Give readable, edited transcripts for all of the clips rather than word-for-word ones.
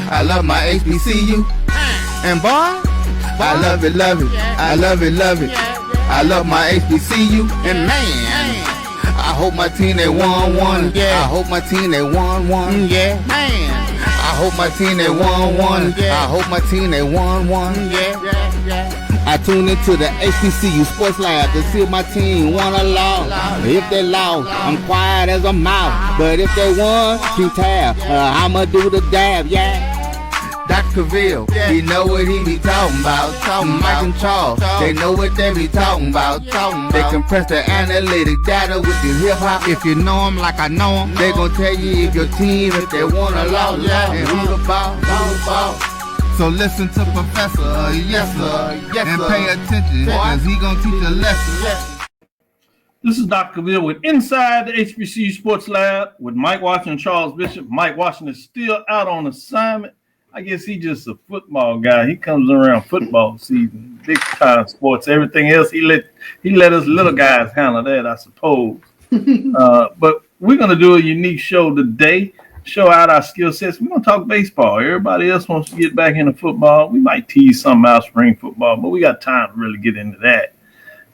I love my HBCU. And boy, I love it, love it. I love it, love it. I love my HBCU. And man, I hope my team they won. Yeah. I hope my team they won. Yeah. Man, I hope my team they won. I hope my team they won. Yeah. I tune into the HBCU Sports Lab to see if my team won or lost. If they lost, I'm quiet as a mouse. But if they won, keep tab. I'ma do the dab, yeah. Dr. Cavil, he know what he be talking about. Mike and Charles, they know what they be talking about. They compress the analytic data with the hip hop. If you know them like I know them, they gon' tell you if your team, if they won or lost, and who the ball. So listen to Professor, yes sir, and pay attention, cause he gonna teach a lesson. This is Dr. Cavil with Inside the HBCU Sports Lab with Mike Washington and Charles Bishop. Mike Washington is still out on assignment. I guess he's just a football guy. He comes around football season, big time sports. Everything else, he let us little guys handle that, I suppose. But we're gonna do a unique show today. Show out our skill sets. We're going to talk baseball. Everybody else wants to get back into football. We might tease something out spring football, but we got time to really get into that.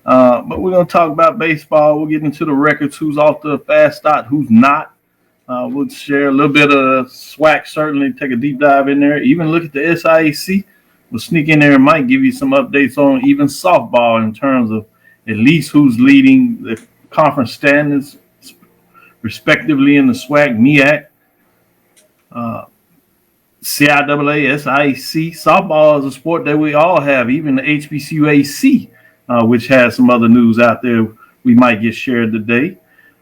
But we're going to talk about baseball. We'll get into the records, who's off to a fast start, who's not. We'll share a little bit of SWAC, certainly take a deep dive in there. Even look at the SIAC. We'll sneak in there and might give you some updates on even softball in terms of at least who's leading the conference standings, respectively in the SWAC, MEAC. CIAA, SIAC, softball is a sport that we all have, even the HBCUAC, which has some other news out there we might get shared today.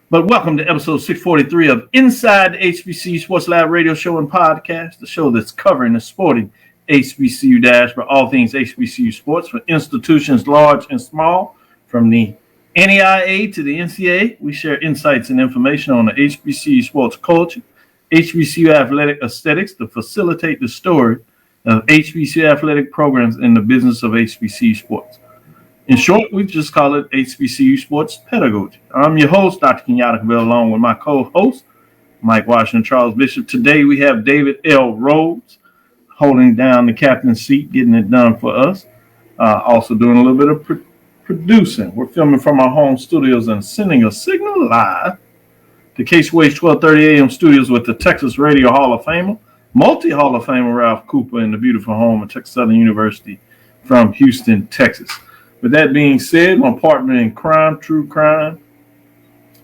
But welcome to episode 643 of Inside the HBCU Sports Lab radio show and podcast, the show that's covering the sporting HBCU dash for all things HBCU sports for institutions large and small, from the NEIA to the NCAA. We share insights and information on the HBCU sports culture, HBCU athletic aesthetics to facilitate the story of HBCU athletic programs in the business of HBCU sports. In short, we just call it HBCU sports pedagogy. I'm your host, Dr. Kenyatta, along with my co-host, Mike Washington, Charles Bishop. Today we have David L. Rhodes holding down the captain's seat, getting it done for us. Also doing a little bit of producing. We're filming from our home studios and sending a signal live to KCWH 1230 AM studios with the Texas Radio Hall of Famer, multi-Hall of Famer Ralph Cooper in the beautiful home of Texas Southern University from Houston, Texas. With that being said, my partner in crime, true crime,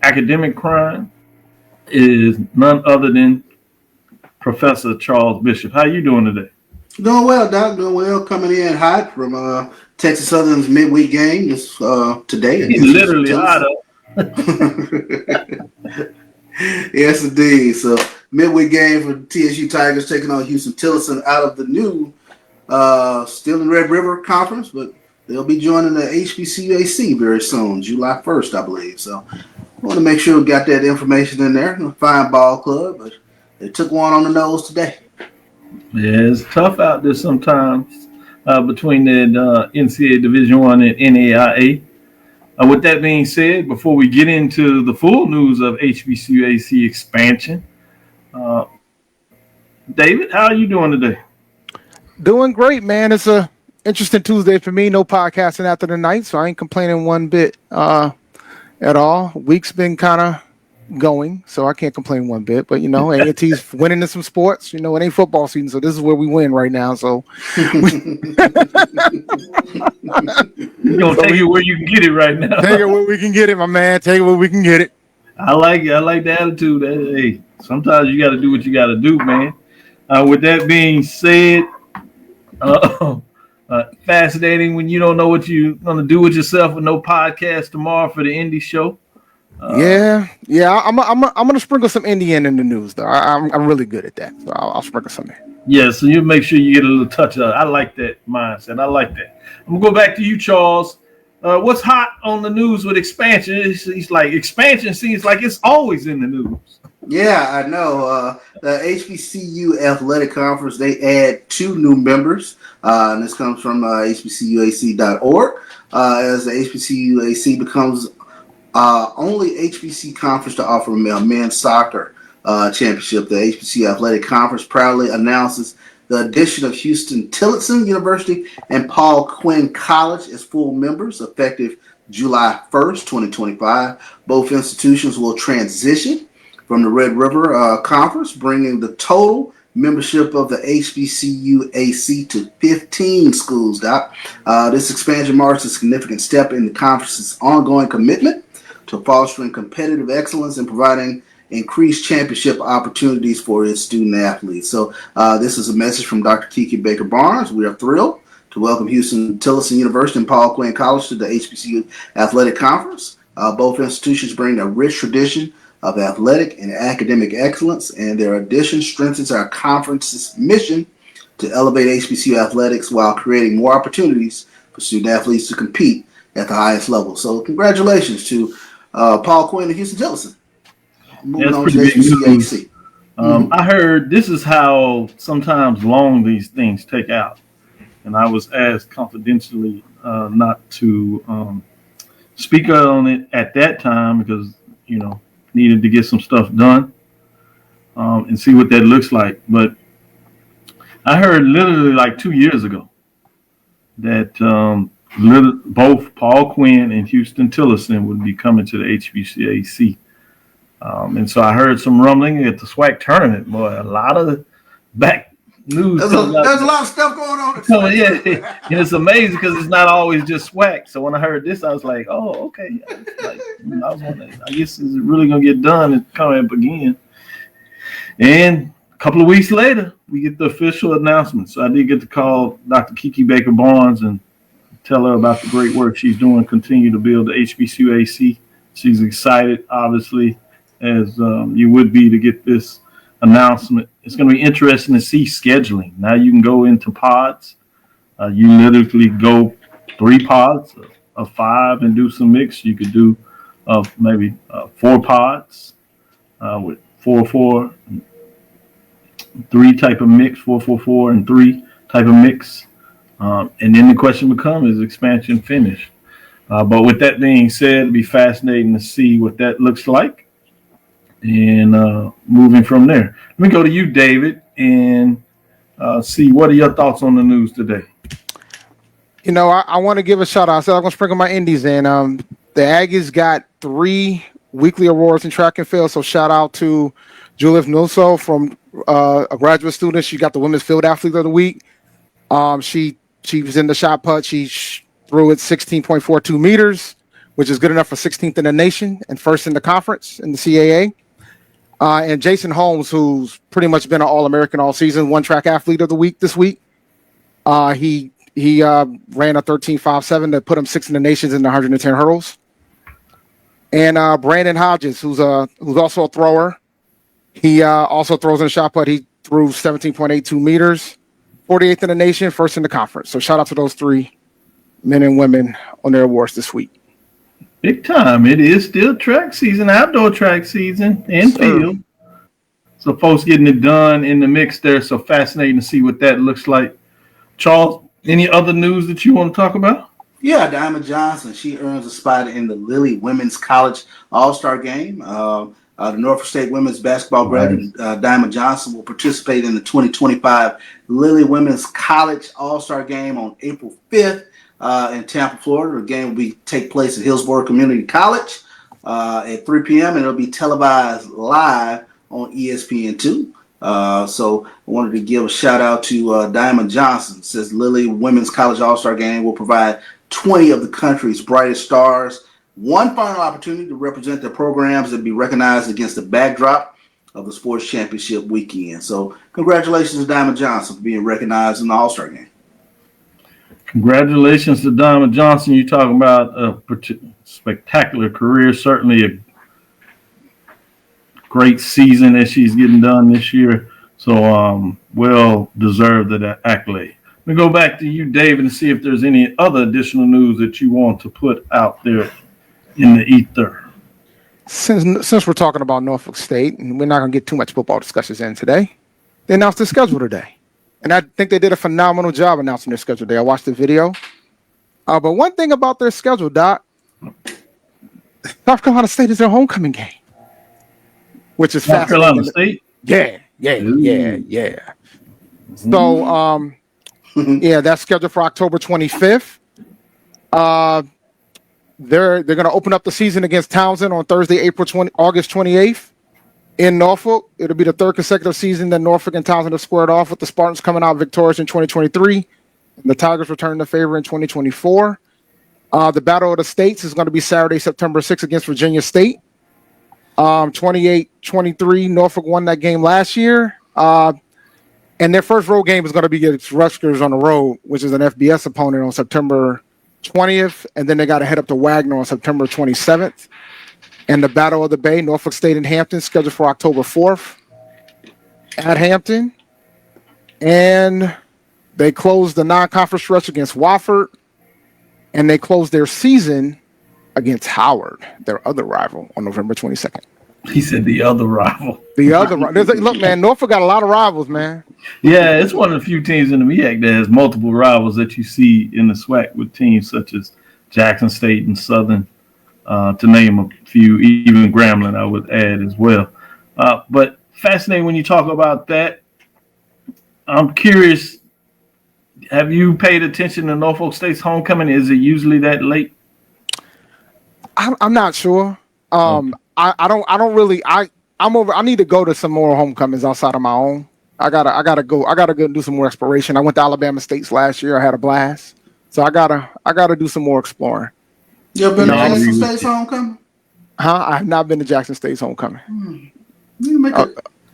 academic crime, is none other than Professor Charles Bishop. How you doing today? Doing well, Doc. Doing well. Coming in hot from Texas Southern's midweek game this today. He's literally hot up. Yes, indeed. So midweek game for TSU Tigers taking on Houston Tillerson out of the new still in Red River Conference, but they'll be joining the HBCUAC very soon, July 1st, I believe. So I want to make sure we got that information in there. Fine ball club, but they took one on the nose today. Yeah, it's tough out there sometimes between the NCAA Division I and NAIA. With that being said, before we get into the full news of HBCUAC expansion, David, how are you doing today? Doing great, man. It's a interesting Tuesday for me. No podcasting after the night, so I ain't complaining one bit at all. Week's been kind of going, so I can't complain one bit. But, A&T's winning in some sports. It ain't football season, so this is where we win right now. So you're going to take it where you can get it right now. Take it where we can get it, my man. Take it where we can get it. I like it. I like the attitude. Hey, sometimes you got to do what you got to do, man. With that being said, fascinating when you don't know what you're going to do with yourself with no podcast tomorrow for the indie show. Yeah. I'm gonna sprinkle some Indian in the news though. I'm really good at that, so I'll sprinkle some in. Yeah, so you make sure you get a little touch of it. I like that mindset. I like that. I'm gonna go back to you, Charles. What's hot on the news with expansion? It's like expansion seems like it's always in the news. Yeah, I know. The HBCU Athletic Conference, they add 2 new members, and this comes from HBCUAC.org. As the HBCUAC becomes only HBC conference to offer a men's soccer championship, the HBCU Athletic Conference proudly announces the addition of Houston Tillotson University and Paul Quinn College as full members effective July 1st, 2025. Both institutions will transition from the Red River Conference, bringing the total membership of the HBCUAC to 15 schools, Doc. This expansion marks a significant step in the conference's ongoing commitment to fostering competitive excellence and providing increased championship opportunities for its student athletes. So this is a message from Dr. Kiki Baker-Barnes. We are thrilled to welcome Houston Tillotson University and Paul Quinn College to the HBCU Athletic Conference. Both institutions bring a rich tradition of athletic and academic excellence, and their addition strengthens our conference's mission to elevate HBCU athletics while creating more opportunities for student athletes to compete at the highest level. So congratulations to Paul Quinn and Houston Tillotson. Moving on to HBCUAC. I heard this is how sometimes long these things take out. And I was asked confidentially not to speak on it at that time because, needed to get some stuff done and see what that looks like. But I heard literally like 2 years ago that both Paul Quinn and Houston Tillotson would be coming to the HBCAC. And so I heard some rumbling at the SWAC tournament. Boy, a lot of back news. There's a lot of stuff going on. So, yeah, and it's amazing because it's not always just SWAC. So when I heard this, I was like, oh, okay. I was wondering, I guess is it really going to get done and come up again? And a couple of weeks later, we get the official announcement. So I did get to call Dr. Kiki Baker-Barnes and tell her about the great work she's doing, continue to build the HBCUAC. She's excited, obviously, as you would be to get this announcement. It's going to be interesting to see scheduling. Now you can go into pods. You literally go 3 pods of 5 and do some mix. You could do maybe 4 pods with 4-4, 3 type of mix, 4-4-4 and 3 type of mix. And then the question becomes, is expansion finished? But with that being said, it'd be fascinating to see what that looks like. And moving from there, let me go to you, David, and see what are your thoughts on the news today. I want to give a shout out. I said I'm going to sprinkle my indies in. The Aggies got 3 weekly awards in track and field. So shout out to Juliet Nilso from a graduate student. She got the Women's Field Athlete of the Week. She was in the shot put. She threw it 16.42 meters, which is good enough for 16th in the nation and first in the conference in the CAA. And Jason Holmes, who's pretty much been an All-American all season, won Track Athlete of the Week this week. He ran a 13.57 that put him 6th in the nations in the 110 hurdles. And Brandon Hodges, who's also a thrower, he also throws in the shot put. He threw 17.82 meters, 48th in the nation, first in the conference. So shout out to those 3 men and women on their awards this week. Big time. It is still track season, outdoor track season, and field. So folks getting it done in the mix there. So fascinating to see what that looks like. Charles, any other news that you want to talk about? Yeah, Diamond Johnson. She earns a spot in the Lilly Women's College All-Star Game. The Norfolk State women's basketball graduate Diamond Johnson will participate in the 2025 Lilly Women's College All-Star Game on April 5th. In Tampa, Florida. The game will take place at Hillsborough Community College at 3 p.m. and it'll be televised live on ESPN2. So I wanted to give a shout out to Diamond Johnson. It says Lilly Women's College All-Star Game will provide 20 of the country's brightest stars one final opportunity to represent their programs and be recognized against the backdrop of the sports championship weekend. So congratulations to Diamond Johnson for being recognized in the All-Star Game. Congratulations to Diamond Johnson. You're talking about a spectacular career, certainly a great season that she's getting done this year. So well deserved of that accolade. Let me go back to you, David, and see if there's any other additional news that you want to put out there in the ether. Since we're talking about Norfolk State, and we're not going to get too much football discussions in today, they announced the schedule today. And I think they did a phenomenal job announcing their schedule today. I watched the video. But one thing about their schedule, Doc, South Carolina State is their homecoming game, which is South Carolina State? Yeah. So, yeah, that's scheduled for October 25th. They're going to open up the season against Townsend on Thursday, August 28th in Norfolk. It'll be the third consecutive season that Norfolk and Townsend have squared off, with the Spartans coming out victorious in 2023 and the Tigers returning the favor in 2024. The Battle of the States is going to be Saturday, September 6th against Virginia State. 28-23, Norfolk won that game last year. And their first road game is going to be against Rutgers on the road, which is an FBS opponent, on September 20th. And then they got to head up to Wagner on September 27th. And the Battle of the Bay, Norfolk State and Hampton, scheduled for October 4th at Hampton. And they closed the non-conference stretch against Wofford. And they closed their season against Howard, their other rival, on November 22nd. He said the other rival. Look, man, Norfolk got a lot of rivals, man. Yeah, it's one of the few teams in the MEAC that has multiple rivals that you see in the SWAC, with teams such as Jackson State and Southern, to name a few, even Grambling I would add as well. But fascinating when you talk about that. I'm curious, have you paid attention to Norfolk State's homecoming? Is it usually that late? I'm not sure. I need to go to some more homecomings outside of my own. I gotta go do some more exploration. I went to Alabama State's last year. I had a blast. So I gotta do some more exploring. You ever been to Jackson State's homecoming? I have not been to Jackson State's homecoming. You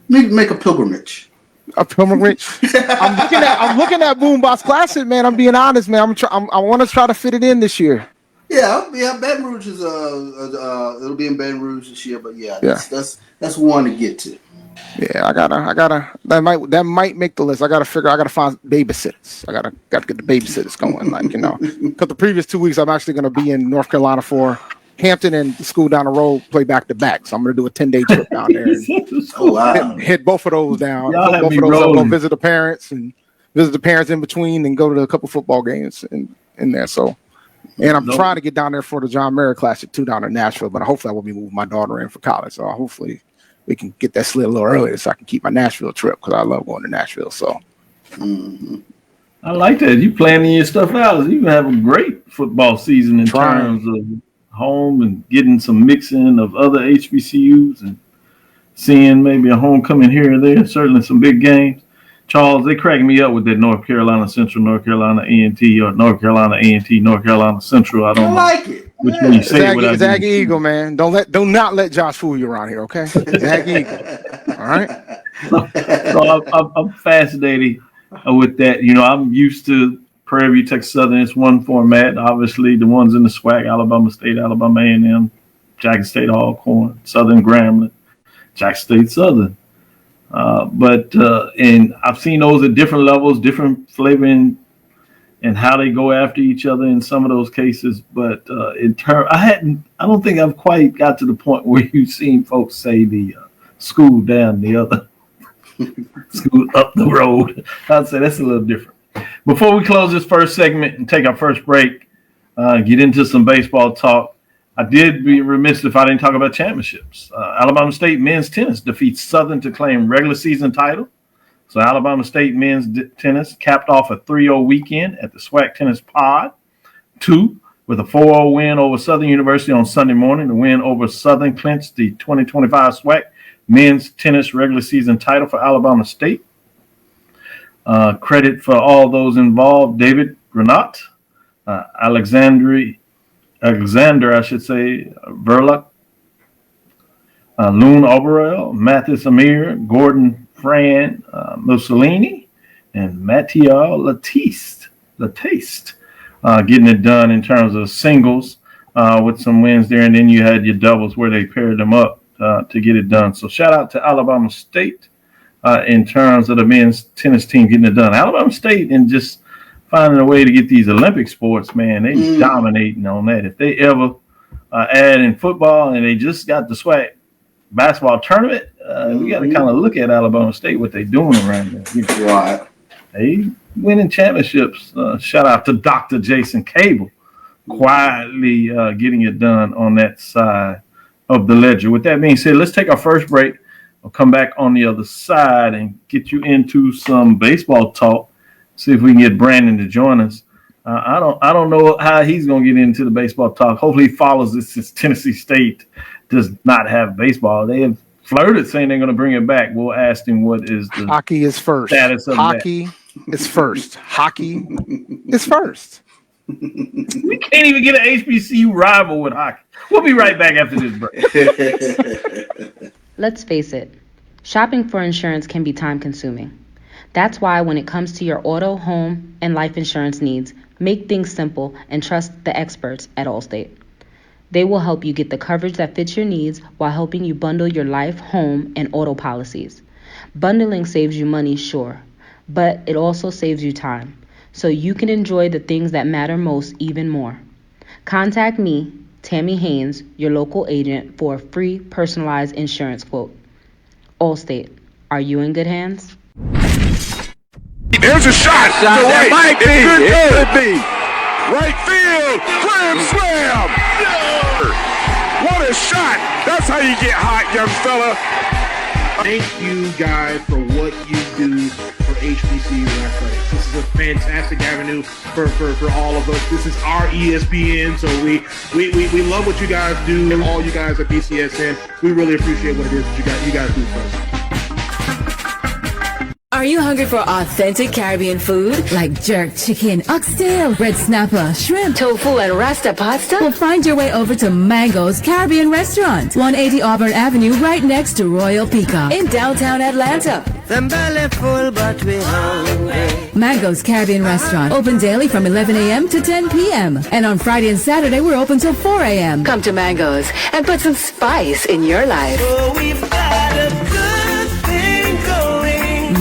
need to make a pilgrimage. A pilgrimage. I'm looking at Boombox Classic, man. I'm being honest, man. I want to try to fit it in this year. Yeah. Baton Rouge is it'll be in Baton Rouge this year, but that's one to get to. Yeah, I gotta. That might make the list. I gotta find babysitters. I gotta get the babysitters going, because the previous 2 weeks I'm actually gonna be in North Carolina for Hampton and the school down the road play back to back. So I'm gonna do a 10-day trip down there. And hit both of those down. Go visit the parents in between, and go to a couple football games in there. So. And I'm trying to get down there for the John Merritt Classic too, down in Nashville. But hopefully I will be moving my daughter in for college. So hopefully we can get that slid a little earlier so I can keep my Nashville trip, because I love going to Nashville. So I like that. You planning your stuff out. You have a great football season in terms of home and getting some mixing of other HBCUs and seeing maybe a homecoming here or there. Certainly some big games. Charles, they crack me up with that North Carolina Central, North Carolina A&T, or North Carolina A&T, North Carolina Central. I don't like it. Which one you say it Zag Eagle, man. Do not let Josh fool you around here, okay? Zag Eagle. All right. So I'm fascinated with that. I'm used to Prairie View, Texas Southern. It's one format. Obviously, the ones in the SWAC: Alabama State, Alabama A&M, Jackson State Alcorn, Southern Grambling, Jackson State Southern. And I've seen those at different levels, different flavor and how they go after each other in some of those cases. But I don't think I've quite got to the point where you've seen folks say the school down the other, school up the road. I'd say that's a little different. Before we close this first segment and take our first break, get into some baseball talk, I did be remiss if I didn't talk about championships. Alabama State men's tennis defeats Southern to claim regular season title. So Alabama State men's tennis capped off a 3-0 weekend at the SWAC Tennis Pod 2 with a 4-0 win over Southern University on Sunday morning. The win over Southern clinched the 2025 SWAC men's tennis regular season title for Alabama State. Credit for all those involved: David Granat, Alexander, Verluck, Loon Oberell, Mathis Amir, Gordon Fran Mussolini, and Mathieu Latiste, getting it done in terms of singles with some wins there. And then you had your doubles where they paired them up to get it done. So shout out to Alabama State in terms of the men's tennis team getting it done. Alabama State and just finding a way to get these Olympic sports, man, they dominating on that. If they ever add in football, and they just got the SWAC basketball tournament, we got to kind of look at Alabama State, what they're doing around there. Right. They winning championships. Shout out to Dr. Jason Cavil, quietly getting it done on that side of the ledger. With that being said, let's take our first break. I'll come back on the other side and get you into some baseball talk. See if we can get Brandon to join us. I don't know how he's going to get into the baseball talk. Hopefully he follows this since Tennessee State does not have baseball. They have flirted saying they're going to bring it back. We'll ask him what is the hockey is first. Status of hockey is first. Hockey is first. We can't even get an HBCU rival with hockey. We'll be right back after this break. Let's face it, shopping for insurance can be time-consuming. That's why when it comes to your auto, home, and life insurance needs, make things simple and trust the experts at Allstate. They will help you get the coverage that fits your needs while helping you bundle your life, home, and auto policies. Bundling saves you money, sure, but it also saves you time, so you can enjoy the things that matter most even more. Contact me, Tammy Haynes, your local agent, for a free personalized insurance quote. Allstate, are you in good hands? There's a shot to right. It could be. Right field. Grand slam. What a shot. That's how you get hot, young fella. Thank you guys for what you do for HBCU Athletics. This is a fantastic avenue for all of us. This is our ESPN, so we love what you guys do, and all you guys at BCSN. We really appreciate what it is that you guys do for us. Are you hungry for authentic Caribbean food like jerk chicken, oxtail, red snapper, shrimp, tofu, and rasta pasta? Well, find your way over to Mango's Caribbean Restaurant, 180 Auburn Avenue, right next to Royal Peacock in downtown Atlanta. Them belly full, but we hungry. Mango's Caribbean Restaurant, open daily from 11 a.m. to 10 p.m. And on Friday and Saturday, we're open till 4 a.m. Come to Mango's and put some spice in your life. Oh, we've got a good thing going.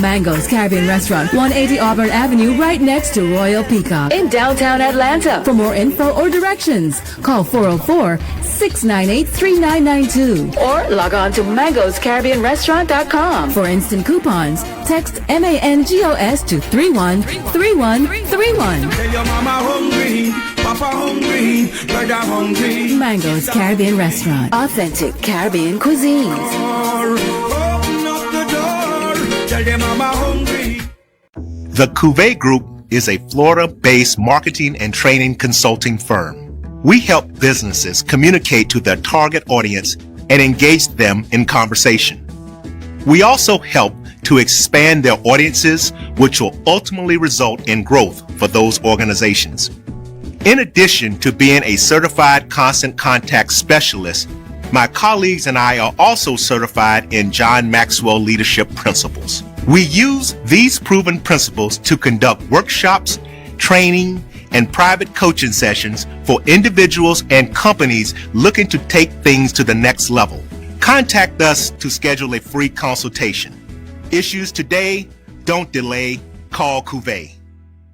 Mango's Caribbean Restaurant, 180 Auburn Avenue, right next to Royal Peacock in downtown Atlanta. For more info or directions, call 404-698-3992 or log on to mangoscaribbeanrestaurant.com. For instant coupons, text MANGOS to 313131. Tell your mama hungry, papa hungry, brother hungry. Mango's Caribbean Restaurant, authentic Caribbean cuisines. Open up the door, tell your mama hungry. The Cavil Group is a Florida-based marketing and training consulting firm. We help businesses communicate to their target audience and engage them in conversation. We also help to expand their audiences, which will ultimately result in growth for those organizations. In addition to being a certified constant contact specialist, my colleagues and I are also certified in John Maxwell Leadership Principles. We use these proven principles to conduct workshops, training, and private coaching sessions for individuals and companies looking to take things to the next level. Contact us to schedule a free consultation. Issues today, don't delay, call Cavil.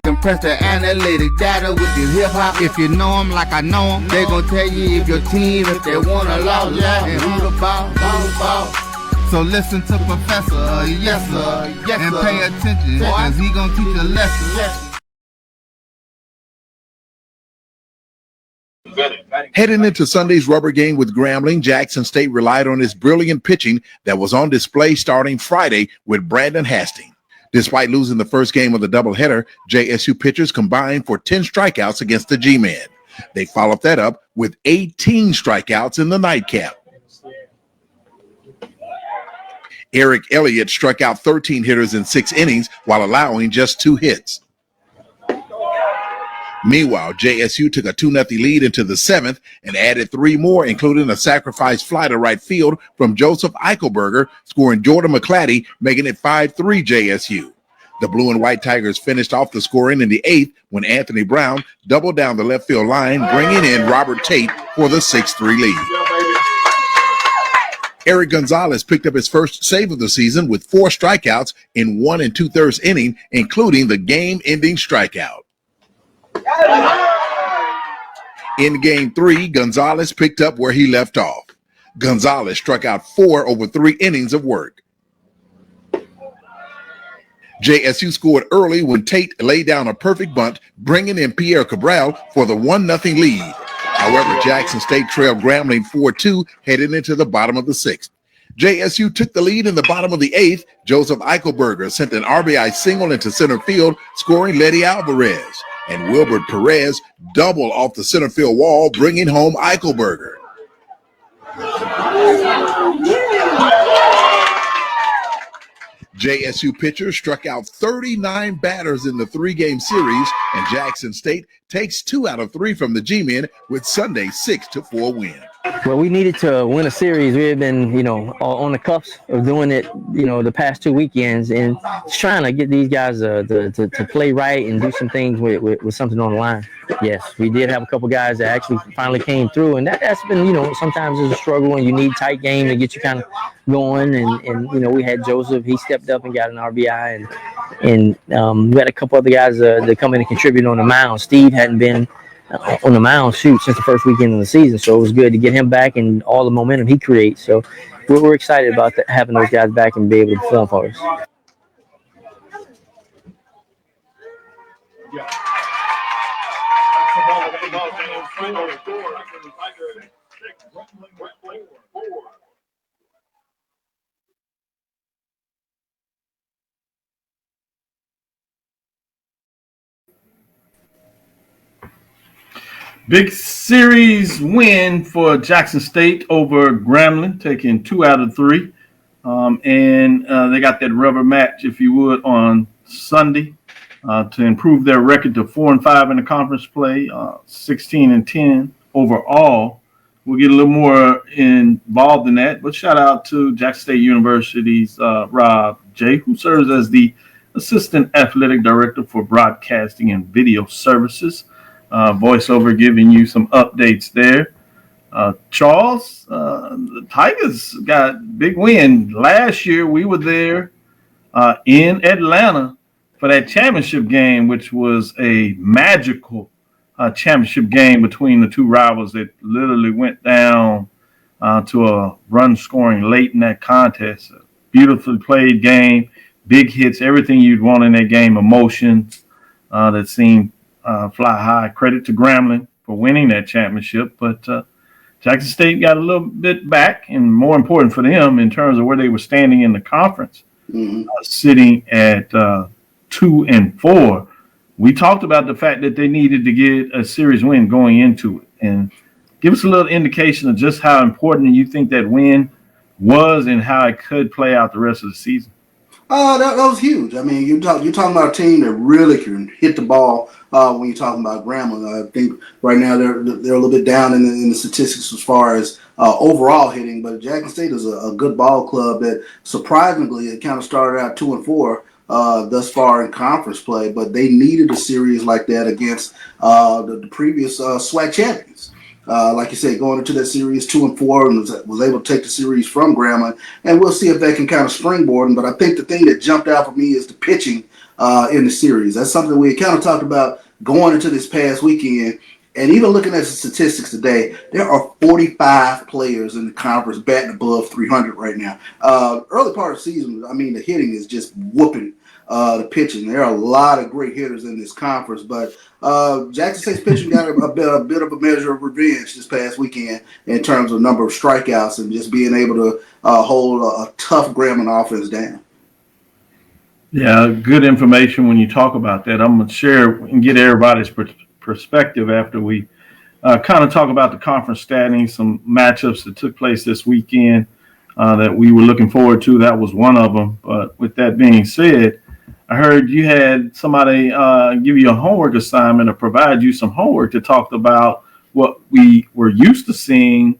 Compress the analytic data with the hip hop. If you know them like I know them, they gon' tell you if your team, if they wanna lose, and who the ball. So listen to Professor, yes sir, and pay attention, cause he gon' teach a lesson. Heading into Sunday's rubber game with Grambling, Jackson State relied on his brilliant pitching that was on display starting Friday with Brandon Hastings. Despite losing the first game of the doubleheader, JSU pitchers combined for 10 strikeouts against the G-Men. They followed that up with 18 strikeouts in the nightcap. Eric Elliott struck out 13 hitters in 6 innings while allowing just 2 hits. Meanwhile, JSU took a 2-0 lead into the 7th and added 3 more, including a sacrifice fly to right field from Joseph Eichelberger, scoring Jordan McClatty, making it 5-3 JSU. The Blue and White Tigers finished off the scoring in the 8th when Anthony Brown doubled down the left field line, bringing in Robert Tate for the 6-3 lead. Eric Gonzalez picked up his first save of the season with 4 strikeouts in 1 2/3 inning, including the game-ending strikeout. In Game 3, Gonzalez picked up where he left off. Gonzalez struck out 4 over 3 innings of work. JSU scored early when Tate laid down a perfect bunt, bringing in Pierre Cabral for the 1-0 lead. However, Jackson State trailed Grambling 4-2 heading into the bottom of the 6th. JSU took the lead in the bottom of the 8th. Joseph Eichelberger sent an RBI single into center field, scoring Letty Alvarez. And Wilbert Perez doubled off the center field wall, bringing home Eichelberger. JSU pitchers struck out 39 batters in the 3-game series, and Jackson State takes 2 out of 3 from the G-men with Sunday's 6-4 win. Well, we needed to win a series. We had been, on the cuffs of doing it, the past 2 weekends, and just trying to get these guys to play right and do some things with something on the line. Yes, we did have a couple guys that actually finally came through, and that's been, sometimes it's a struggle, and you need tight game to get you kind of going. And we had Joseph. He stepped up and got an RBI, and we had a couple other guys that come in and contribute on the mound. Steve hadn't been on the mound since the first weekend of the season, so it was good to get him back and all the momentum he creates. So we're excited about having those guys back and be able to perform for us. Big series win for Jackson State over Grambling, taking 2 out of 3. And they got that rubber match, if you would, on Sunday to improve their record to 4-5 in the conference play, 16-10 overall. We'll get a little more involved in that, but shout out to Jackson State University's Rob J., who serves as the Assistant Athletic Director for Broadcasting and Video Services. Voiceover giving you some updates there. Charles, the Tigers got big win. Last year we were there in Atlanta for that championship game, which was a magical championship game between the two rivals that literally went down to a run scoring late in that contest. A beautifully played game, big hits, everything you'd want in that game, emotions that seemed fly high. Credit to Grambling for winning that championship, but Jackson State got a little bit back, and more important for them in terms of where they were standing in the conference, sitting at 2-4. We talked about the fact that they needed to get a series win going into it, and give us a little indication of just how important you think that win was and how it could play out the rest of the season. That was huge. I mean, you're talking about a team that really can hit the ball when you're talking about Grambling. I think right now they're a little bit down in the statistics as far as overall hitting, but Jackson State is a good ball club that surprisingly it kind of started out 2-4 thus far in conference play, but they needed a series like that against the previous SWAC champions. Like you said, going into that series 2-4 and was able to take the series from Grambling, and we'll see if they can kind of springboard them. But I think the thing that jumped out for me is the pitching in the series. That's something we kind of talked about going into this past weekend. And even looking at the statistics today, there are 45 players in the conference batting above 300 right now. Early part of the season, I mean, the hitting is just whooping the pitching. There are a lot of great hitters in this conference, but Jackson State's pitching got a bit of a measure of revenge this past weekend in terms of number of strikeouts and just being able to hold a tough Grambling offense down. Yeah, good information when you talk about that. I'm going to share and get everybody's perspective after we kind of talk about the conference standings, some matchups that took place this weekend that we were looking forward to. That was one of them. But with that being said, I heard you had somebody give you a homework assignment or provide you some homework to talk about what we were used to seeing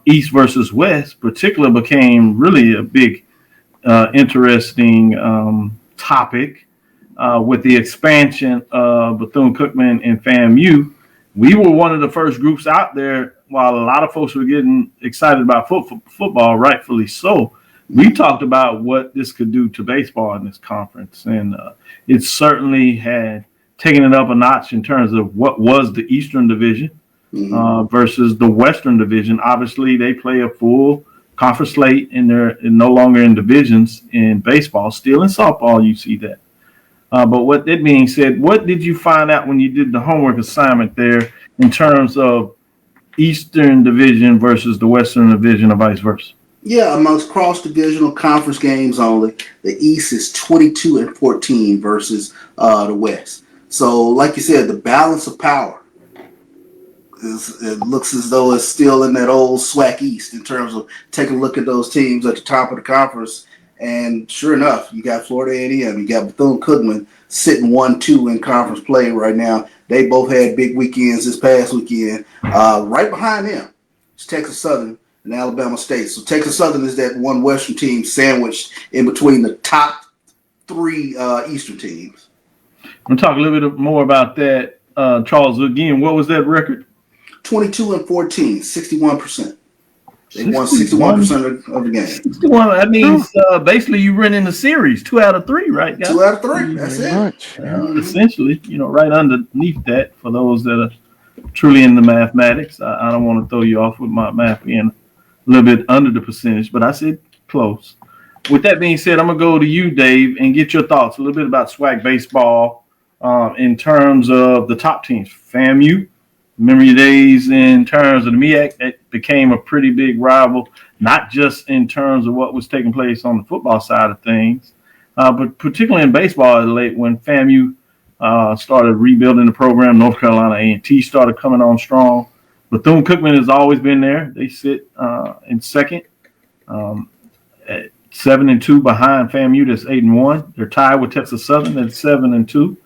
East versus West, particularly became really a big, interesting topic with the expansion of Bethune-Cookman and FAMU. We were one of the first groups out there while a lot of folks were getting excited about football, rightfully so. We talked about what this could do to baseball in this conference, and it certainly had taken it up a notch in terms of what was the Eastern Division versus the Western Division. Obviously, they play a full conference slate, and they're no longer in divisions in baseball. Still in softball, you see that. But what that being said, what did you find out when you did the homework assignment there in terms of Eastern Division versus the Western Division or vice versa? Yeah, amongst cross-divisional conference games only, the East is 22-14 versus the West. So, like you said, the balance of power it looks as though it's still in that old SWAC East in terms of taking a look at those teams at the top of the conference. And sure enough, you got Florida A&M, you got Bethune-Cookman sitting 1-2 in conference play right now. They both had big weekends this past weekend. Right behind them is Texas Southern and Alabama State. So Texas Southern is that one Western team sandwiched in between the top three Eastern teams. I'm going to talk a little bit more about that, Charles. Again, what was that record? 22-14, 61%. They won 61% of the game. 61. That means basically you run in the series 2 out of 3, right, guys? 2 out of 3. That's it. Essentially, right underneath that for those that are truly into mathematics. I don't want to throw you off with my math being a little bit under the percentage, but I said close. With that being said, I'm going to go to you, Dave, and get your thoughts a little bit about SWAC baseball in terms of the top teams. FAMU. Remember your days in terms of the MEAC, that became a pretty big rival, not just in terms of what was taking place on the football side of things, but particularly in baseball late when FAMU started rebuilding the program. North Carolina A&T started coming on strong. Bethune-Cookman has always been there. They sit in second at 7-2 behind FAMU. That's 8-1. They're tied with Texas Southern at 7-2.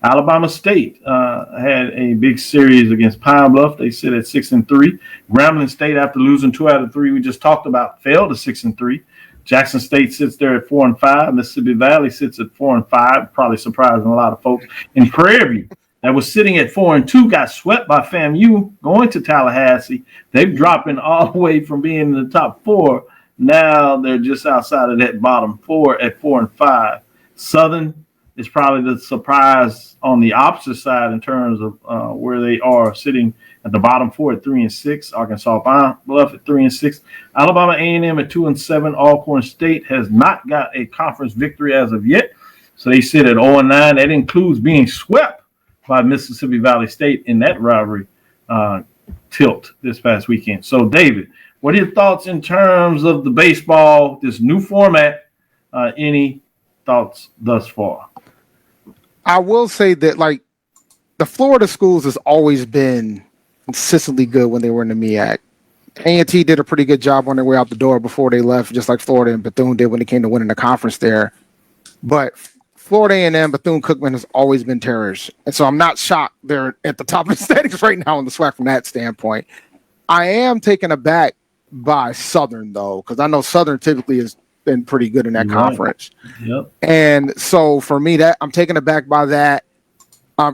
Alabama State had a big series against Pine Bluff. They sit at 6-3. Grambling State, after losing 2 out of 3 we just talked about, fell to 6-3. Jackson State sits there at 4-5. Mississippi Valley sits at 4-5, probably surprising a lot of folks. And Prairie View, that was sitting at 4-2, got swept by FAMU going to Tallahassee. They've dropping all the way from being in the top 4. Now they're just outside of that bottom 4 at 4-5. Southern is probably the surprise on the opposite side in terms of where they are sitting at the bottom 4 at 3-6. Arkansas Pine Bluff at 3-6. Alabama A&M at 2-7. Alcorn State has not got a conference victory as of yet, so they sit at 0-9. That includes being swept by Mississippi Valley State in that rivalry tilt this past weekend. So, David, what are your thoughts in terms of the baseball, this new format? Any thoughts thus far? I will say that, like, the Florida schools has always been consistently good when they were in the MEAC. A&T did a pretty good job on their way out the door before they left, just like Florida and Bethune did when it came to winning the conference there. But Florida A&M, Bethune-Cookman has always been terrors. And so I'm not shocked they're at the top of the standings right now in the SWAC from that standpoint. I am taken aback by Southern, though, because I know Southern typically has been pretty good in that conference. Yep. And so for me, that I'm taken aback by that.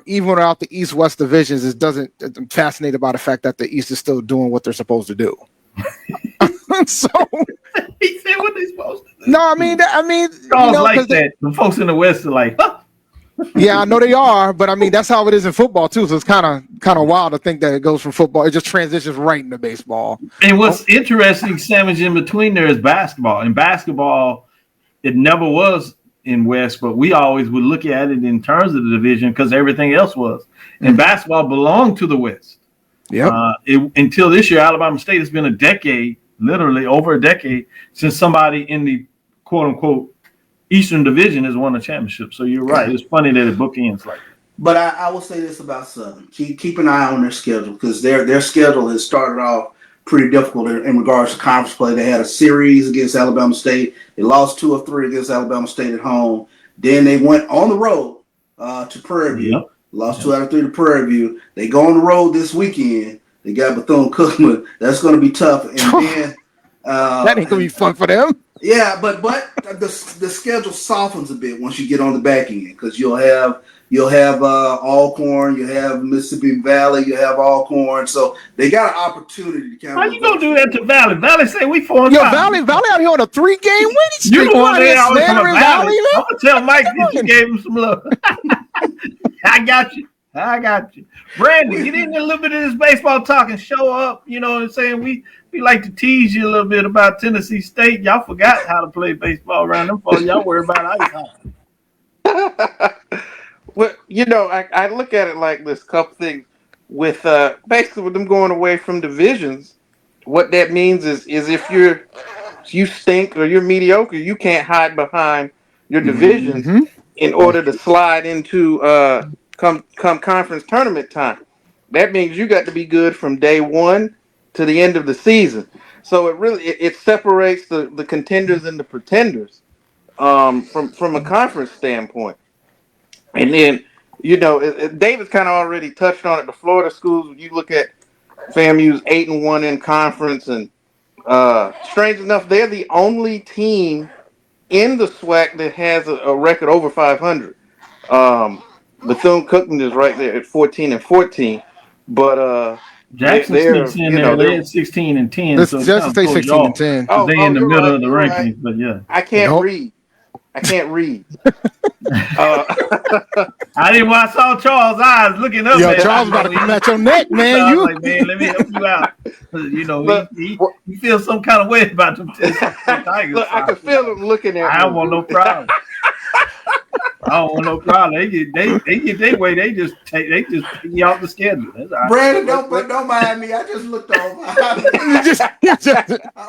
Even without the East-West divisions, I'm fascinated by the fact that the East is still doing what they're supposed to do. So he said what they're supposed to do. No, I mean, like that. The folks in the West are like, huh? Yeah, I know they are, but I mean that's how it is in football too. So it's kind of wild to think that it goes from football, it just transitions right into baseball. And what's interesting, sandwiched in between there, is basketball. In basketball, it never was in West, but we always would look at it in terms of the division because everything else was. And basketball belonged to the West. Yeah. Until this year, Alabama State has been a decade, literally over a decade, since somebody in the quote unquote Eastern Division has won a championship. So you're right. It's funny that it bookends like that. But I will say this about Southern. Keep an eye on their schedule because their schedule has started off pretty difficult in regards to conference play. They had a series against Alabama State. They lost 2 of 3 against Alabama State at home. Then they went on the road to Prairie View. Yep. Lost 2 out of 3 to Prairie View. They go on the road this weekend. They got Bethune-Cookman. That's going to be tough. And then that ain't going to be fun for them. Yeah, but the schedule softens a bit once you get on the back end because you'll have Alcorn, you have Mississippi Valley, you have Alcorn, so they got an opportunity to kind of. How you gonna do that to Valley? Valley say we 4-5. Valley out here on a 3-game winning streak. You the one there always from Valley. I'm gonna tell Mike that you gave him some love. I got you. Brandon, get in a little bit of this baseball talk and show up. You know what I'm saying? We like to tease you a little bit about Tennessee State. Y'all forgot how to play baseball around them folks. Y'all worry about ice hockey. Well, I look at it like this couple things with basically with them going away from divisions. What that means is if you're you stink or you're mediocre, you can't hide behind your divisions in order to slide into come conference tournament time. That means you got to be good from day one to the end of the season. So it separates the contenders and the pretenders from a conference standpoint. And then, David's kind of already touched on it. The Florida schools, when you look at FAMU's 8-1 in conference, and strange enough, they're the only team in the SWAC that has a record over 500. Bethune-Cookman is right there at 14-14, but Jackson sneaks in there. They're at 16-10. Let's so just say 16-10. They're in the middle right, of the rankings, but yeah. I can't read. I didn't when I saw Charles' eyes looking up. Yo, Charles about to come at your neck, man. I was like, man, let me help you out. He feels some kind of way about them Tigers. Look, I can feel him looking at me. I don't want no problem. I don't want no problem. They get their way. They just take you off the schedule. That's all right. Brandon, don't mind me. I just looked over. I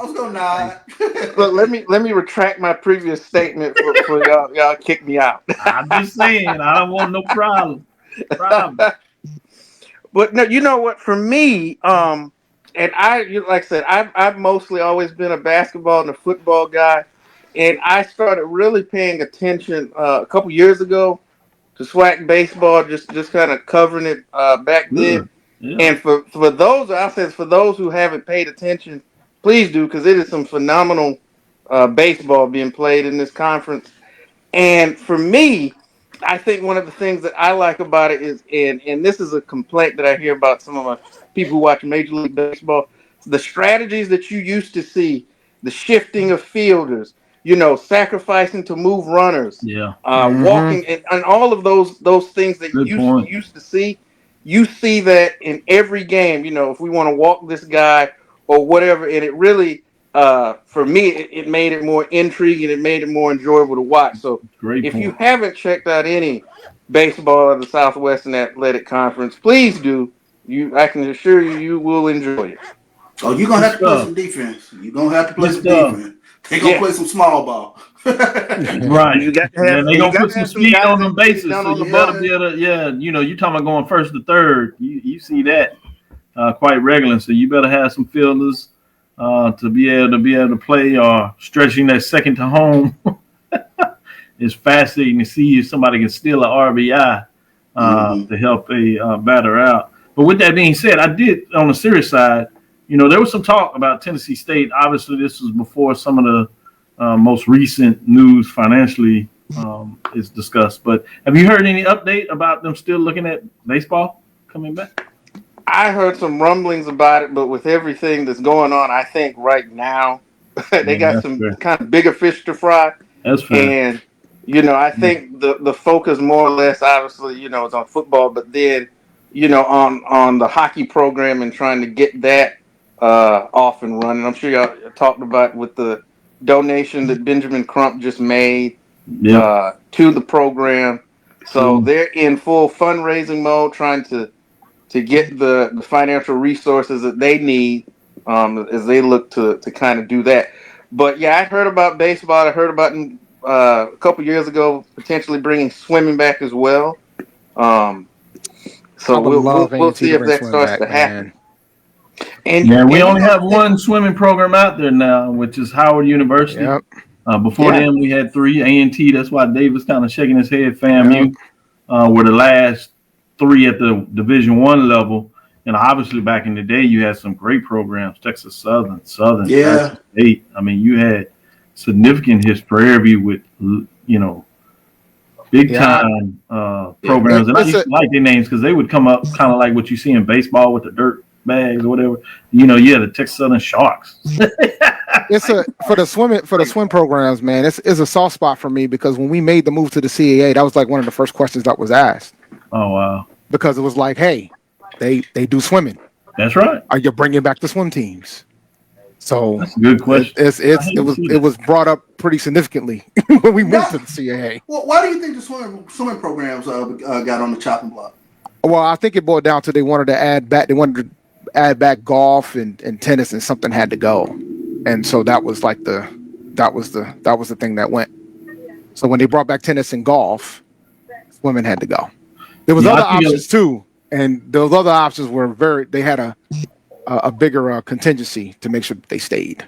was gonna nod. Look, let me retract my previous statement for y'all kick me out. I'm just saying, I don't want no problem. But no, you know what? For me, and like I said, I've mostly always been a basketball and a football guy. And I started really paying attention a couple years ago to SWAC baseball, just kind of covering it back then. Yeah. And for those who haven't paid attention, please do, because it is some phenomenal baseball being played in this conference. And for me, I think one of the things that I like about it is, and this is a complaint that I hear about some of my people who watch Major League Baseball, the strategies that you used to see, the shifting of fielders, sacrificing to move runners, walking, and all of those things that you used to see. You see that in every game. If we want to walk this guy or whatever, and it really, for me, it made it more intriguing. It made it more enjoyable to watch. So, if you haven't checked out any baseball of the Southwestern Athletic Conference, please do. I can assure you will enjoy it. Oh, you're gonna have to play some defense. You're gonna have to play some defense. They're going to play some small ball. Right. You got to have, they're going to put some speed on them bases. So you better be able to, you're talking about going first to third. You see that quite regularly. So you better have some fielders to be able to play or stretching that second to home. It's fascinating to see if somebody can steal an RBI to help a batter out. But with that being said, I did, on the serious side, there was some talk about Tennessee State. Obviously, this was before some of the most recent news financially is discussed. But have you heard any update about them still looking at baseball coming back? I heard some rumblings about it, but with everything that's going on, I think right now they got some kind of bigger fish to fry. That's fair. And, I think the focus more or less, obviously, is on football, but then, on the hockey program and trying to get that off and running. I'm sure y'all talked about with the donation that Benjamin Crump just made to the program. So they're in full fundraising mode, trying to get the financial resources that they need as they look to kind of do that. But yeah, I heard about baseball. I heard about a couple years ago potentially bringing swimming back as well. So we'll see if that starts to happen. And we only have one swimming program out there now, which is Howard University. Yep. Before then, we had 3 A&T. That's why David's kind of shaking his head. FAMU were the last 3 at the Division I level. And obviously, back in the day, you had some great programs: Texas Southern, Texas State. I mean, you had significant history. Prairie with big time programs. And I used to like their names because they would come up kind of like what you see in baseball with the dirt bags or whatever. The Texas Southern Sharks. It's for the swim programs, man. It's a soft spot for me because when we made the move to the CAA, that was like one of the first questions that was asked. Oh wow! Because it was like, hey, they do swimming. That's right. Are you bringing back the swim teams? So that's a good question. It was brought up pretty significantly when we moved to the CAA. Well, why do you think the swimming programs got on the chopping block? Well, I think it boiled down to they wanted to add back golf and tennis, and something had to go. And so that was like the thing that went. So when they brought back tennis and golf, women had to go. There was other options too, and those other options were they had a bigger contingency to make sure that they stayed.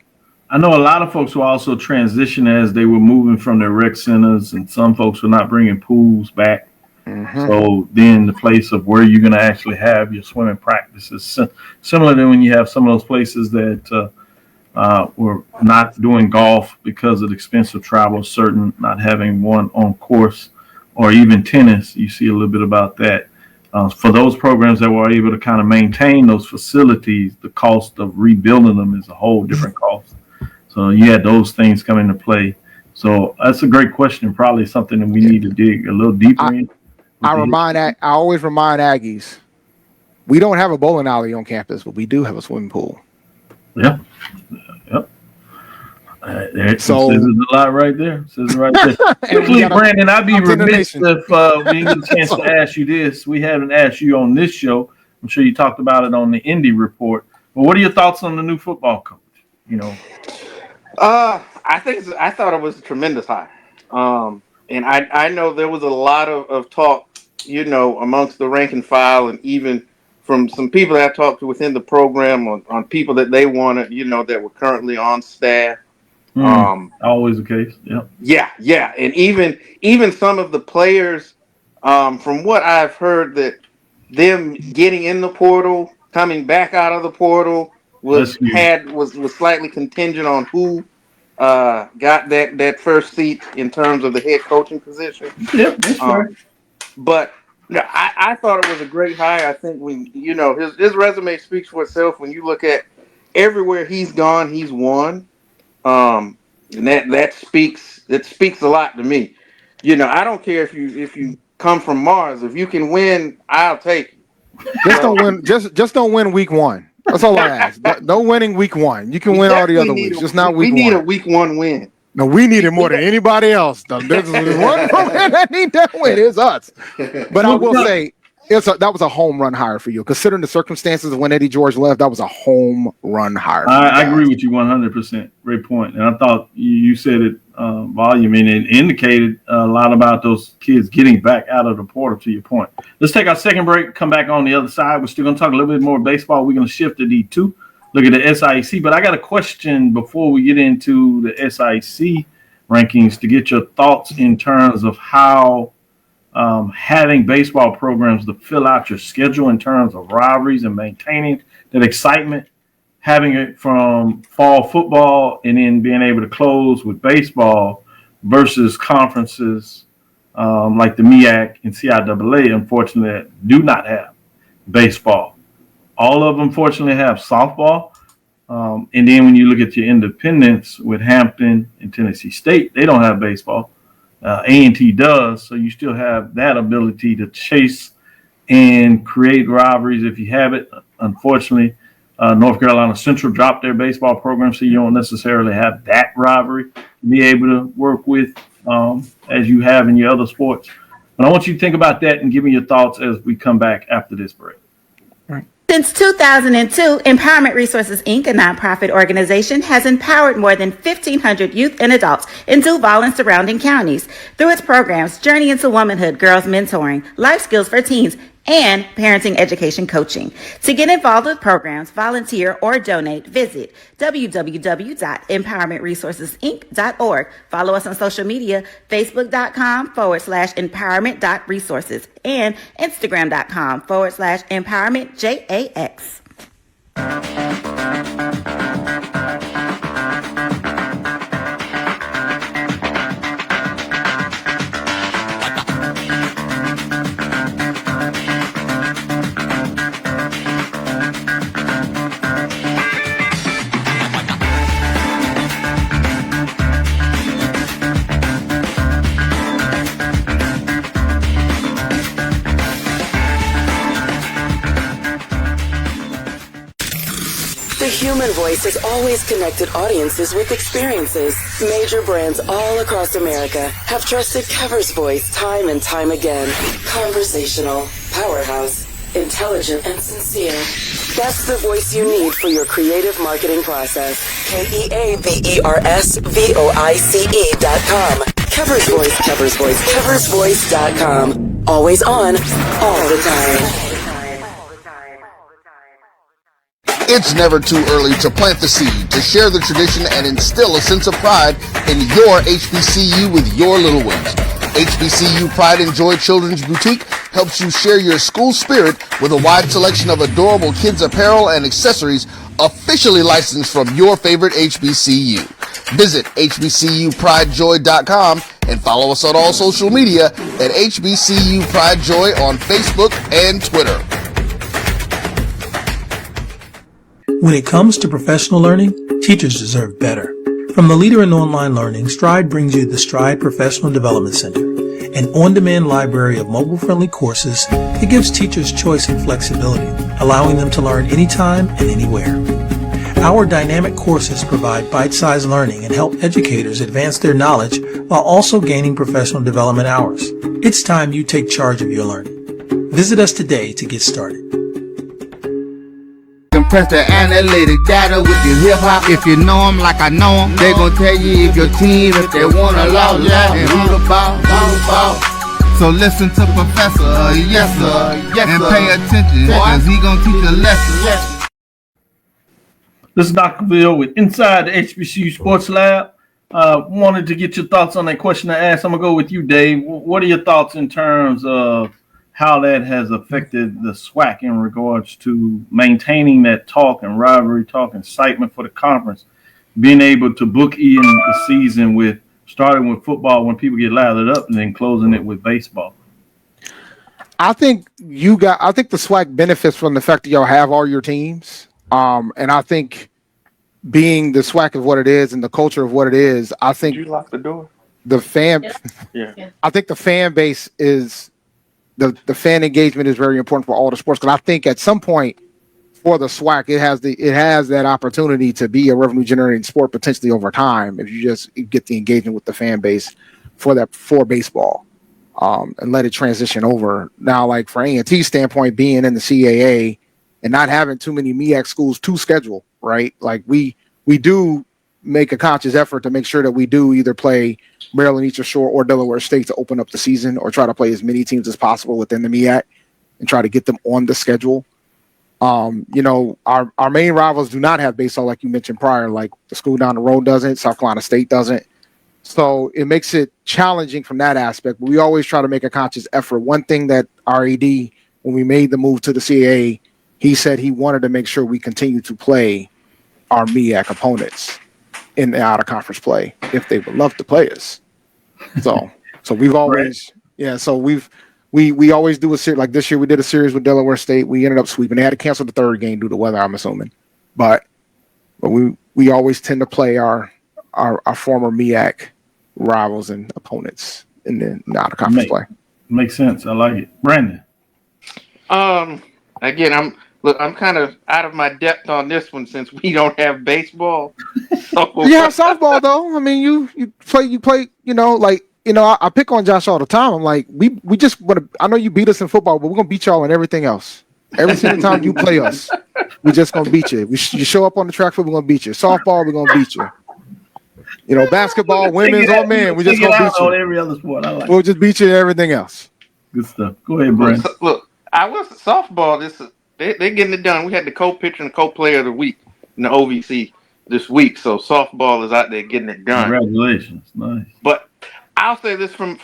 I know a lot of folks who also transitioned as they were moving from their rec centers, and some folks were not bringing pools back. Mm-hmm. So then the place of where you're going to actually have your swimming practices, similar to when you have some of those places that were not doing golf because of the expensive travel, certain not having one on course, or even tennis. You see a little bit about that. For those programs that were able to kind of maintain those facilities, the cost of rebuilding them is a whole different cost. So you had those things come into play. So that's a great question. Probably something that we need to dig a little deeper in. I always remind Aggies, we don't have a bowling alley on campus, but we do have a swimming pool. Yeah. Yep. So there's a lot right there. Says right there. Quickly, Brandon, I'd be remiss if we didn't get a chance to ask you this. We haven't asked you on this show. I'm sure you talked about it on the Indy report. But what are your thoughts on the new football coach? You know, I thought it was a tremendous hire. And I know there was a lot of talk, you know, amongst the rank and file, and even from some people that I talked to within the program on people that they wanted, you know, that were currently on staff. Always the case. Yeah. And even some of the players, from what I've heard, that them getting in the portal, coming back out of the portal was slightly contingent on who got that first seat in terms of the head coaching position. Yep, that's right. But no, I thought it was a great hire. I think his resume speaks for itself. When you look at everywhere he's gone, he's won. And that speaks a lot to me. You know, I don't care if you come from Mars. If you can win, I'll take you. Just don't win week one. That's all I ask. No winning week one. You can win all the other weeks, just not week one. We need a week one win. No, we need it more than anybody else. There's one program that need that win. It's us. But I will say, that was a home run hire for you. Considering the circumstances of when Eddie George left, that was a home run hire. I agree with you 100%. Great point. And I thought you said it volume, and it indicated a lot about those kids getting back out of the portal, to your point. Let's take our second break, come back on the other side. We're still going to talk a little bit more baseball. We're going to shift to D2, look at the SIC. But I got a question before we get into the SIC rankings to get your thoughts in terms of how having baseball programs to fill out your schedule in terms of rivalries and maintaining that excitement, having it from fall football and then being able to close with baseball versus conferences like the MEAC and CIAA, unfortunately, do not have baseball. All of them, unfortunately, have softball. And then when you look at your independents with Hampton and Tennessee State, they don't have baseball. A&T does, so you still have that ability to chase and create rivalries if you have it. Unfortunately, North Carolina Central dropped their baseball program, so you don't necessarily have that rivalry to be able to work with as you have in your other sports. But I want you to think about that and give me your thoughts as we come back after this break. Since 2002, Empowerment Resources, Inc., a nonprofit organization, has empowered more than 1,500 youth and adults in Duval and surrounding counties through its programs Journey into Womanhood, Girls Mentoring, Life Skills for Teens, and Parenting Education Coaching. To get involved with programs, volunteer, or donate, visit www.empowermentresourcesinc.org. Follow us on social media, facebook.com/empowerment.resources and instagram.com/empowermentJAX. The human voice has always connected audiences with experiences. Major brands all across America have trusted Cover's voice time and time again. Conversational, powerhouse, intelligent, and sincere. That's the voice you need for your creative marketing process. KeaversVoice.com. Kever's Voice, Kever's Voice, KeversVoice.com. Always on, all the time. It's never too early to plant the seed, to share the tradition, and instill a sense of pride in your HBCU with your little ones. HBCU Pride and Joy Children's Boutique helps you share your school spirit with a wide selection of adorable kids apparel and accessories officially licensed from your favorite HBCU. Visit HBCUPrideJoy.com and follow us on all social media at HBCU Pride Joy on Facebook and Twitter. When it comes to professional learning, teachers deserve better. From the leader in online learning, Stride brings you the Stride Professional Development Center, an on-demand library of mobile-friendly courses that gives teachers choice and flexibility, allowing them to learn anytime and anywhere. Our dynamic courses provide bite-sized learning and help educators advance their knowledge while also gaining professional development hours. It's time you take charge of your learning. Visit us today to get started. Compress the analytic data with your hip-hop. If you know them like I know them, they gon' tell you if your team, if they wanna love, and who the ball. So listen to Professor, yes sir, and pay attention, cause he gon' teach a lesson. This is Dr. Cavil with Inside the HBCU Sports Lab. Wanted to get your thoughts on that question I asked. I'm gonna go with you, Dave. What are your thoughts in terms of how that has affected the SWAC in regards to maintaining that talk and rivalry talk, excitement for the conference, being able to book in the season with starting with football when people get lathered up and then closing it with baseball? I think the SWAC benefits from the fact that y'all have all your teams. And I think being the SWAC of what it is and the culture of what it is, I think Did you lock the door? The fan, Yeah. I think the fan base is the fan engagement is very important for all the sports. Because I think at some point for the SWAC, it has that opportunity to be a revenue generating sport potentially over time if you just get the engagement with the fan base for baseball, and let it transition over. Now, like for A&T standpoint, being in the CAA and not having too many MEAC schools to schedule, right? Like we do make a conscious effort to make sure that we do either play Maryland Eastern Shore or Delaware State to open up the season, or try to play as many teams as possible within the MEAC and try to get them on the schedule. Our main rivals do not have baseball, like you mentioned prior, like the school down the road doesn't, South Carolina State doesn't. So it makes it challenging from that aspect, but we always try to make a conscious effort. One thing that our AD, when we made the move to the CAA, he said he wanted to make sure we continue to play our MEAC opponents in the out of conference play if they would love to play us. So we've always, we always do a series. Like this year, we did a series with Delaware State. We ended up sweeping. They had to cancel the third game due to weather, I'm assuming. But we always tend to play our former MEAC rivals and opponents in the out of conference play. Makes sense. I like it, Brandon. Again, I'm kind of out of my depth on this one since we don't have baseball. So. You have softball though. I mean, you play. I pick on Josh all the time. I'm like, we just want to. I know you beat us in football, but we're gonna beat y'all in everything else. Every single time you play us, we're just gonna beat you. You show up on the track field, we're gonna beat you. Softball, we're gonna beat you. Basketball, women's or men, we're just gonna beat you. On every other sport, I like. We'll just beat you in everything else. Good stuff. Go ahead, Brandon. Look, I was softball. They're getting it done. We had the co-pitcher and co-player of the week in the OVC this week. So softball is out there getting it done. Congratulations. Nice. But I'll say this from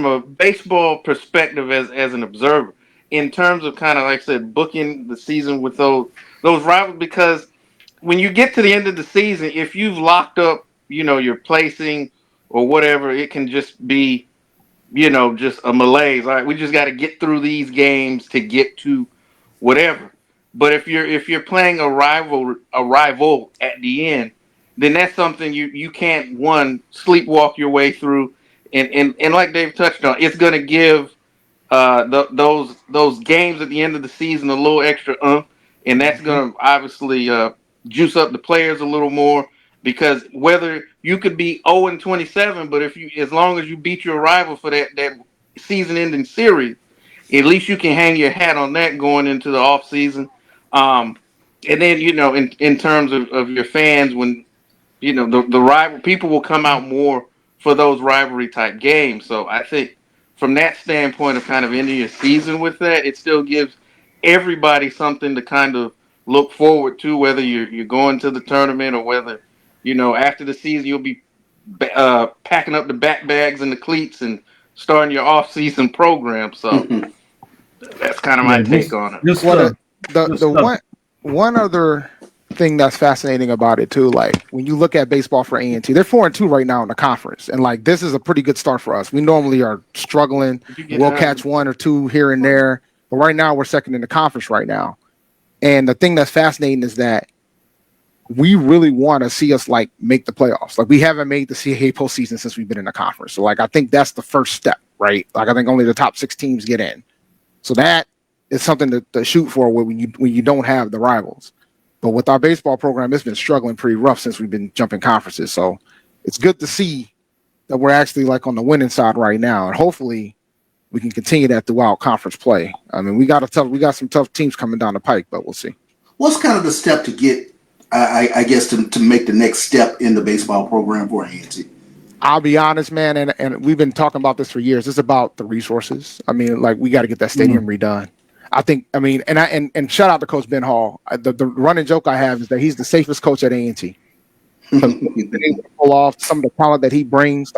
a baseball perspective as an observer, in terms of kind of like I said, booking the season with those rivals, because when you get to the end of the season, if you've locked up, your placing or whatever, it can just be, just a malaise. All right, we just got to get through these games to get to whatever. But if you're playing a rival at the end, then that's something you can't sleepwalk your way through. And like Dave touched on, it's going to give those games at the end of the season a little extra and that's going to obviously juice up the players a little more, because whether you could be 0-27, but as long as you beat your rival for that season-ending series, at least you can hang your hat on that going into the off season. And then, in terms of your fans, when, the rival people will come out more for those rivalry type games. So I think from that standpoint of kind of ending your season with that, it still gives everybody something to kind of look forward to, whether you're going to the tournament or whether, after the season, you'll be packing up the bags and the cleats and starting your off-season program. So that's kind of my take on it. One other thing that's fascinating about it too, like when you look at baseball for A&T, they're 4-2 right now in the conference, and like this is a pretty good start for us. We normally are struggling. We'll catch 1 or 2 here and there, but right now we're second in the conference right now. And the thing that's fascinating is that we really want to see us like make the playoffs. Like we haven't made the CAA postseason since we've been in the conference. So like I think that's the first step, right? Like I think only the top 6 teams get in. So that is something to shoot for when you don't have the rivals. But with our baseball program, it's been struggling pretty rough since we've been jumping conferences. So it's good to see that we're actually like on the winning side right now, and hopefully we can continue that throughout conference play. I mean, we got some tough teams coming down the pike, but we'll see. What's kind of the step to get, I guess, to make the next step in the baseball program for A&T? I'll be honest, man, and we've been talking about this for years. It's about the resources. I mean, like we got to get that stadium redone. And shout out to Coach Ben Hall. The running joke I have is that he's the safest coach at A&T. He's been able to pull off some of the talent that he brings.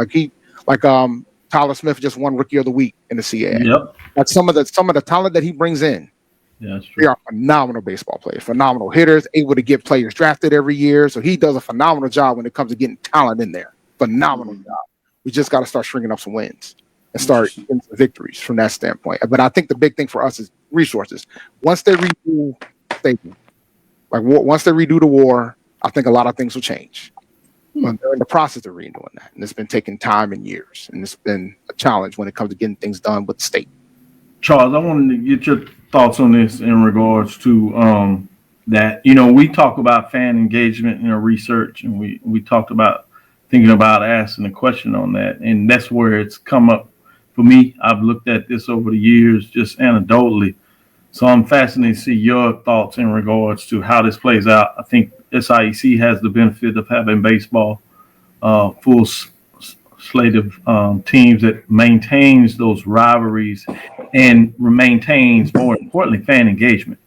Like Tyler Smith just won Rookie of the Week in the CAA. Yep. Like some of the talent that he brings in. Yeah, that's true. They are phenomenal baseball players, phenomenal hitters, able to get players drafted every year. So he does a phenomenal job when it comes to getting talent in there. Phenomenal job. We just got to start stringing up some wins and start getting some victories from that standpoint. But I think the big thing for us is resources. Once they redo stadium, once they redo the war, I think a lot of things will change. But they're in the process of redoing that, and it's been taking time and years, and it's been a challenge when it comes to getting things done with the state. Charles, I wanted to get your thoughts on this in regards to that. We talk about fan engagement in our research, and we talked about thinking about asking a question on that, and that's where it's come up for me. I've looked at this over the years, just anecdotally. So I'm fascinated to see your thoughts in regards to how this plays out. I think SIEC has the benefit of having baseball, full slate of teams that maintains those rivalries and maintains, more importantly, fan engagement.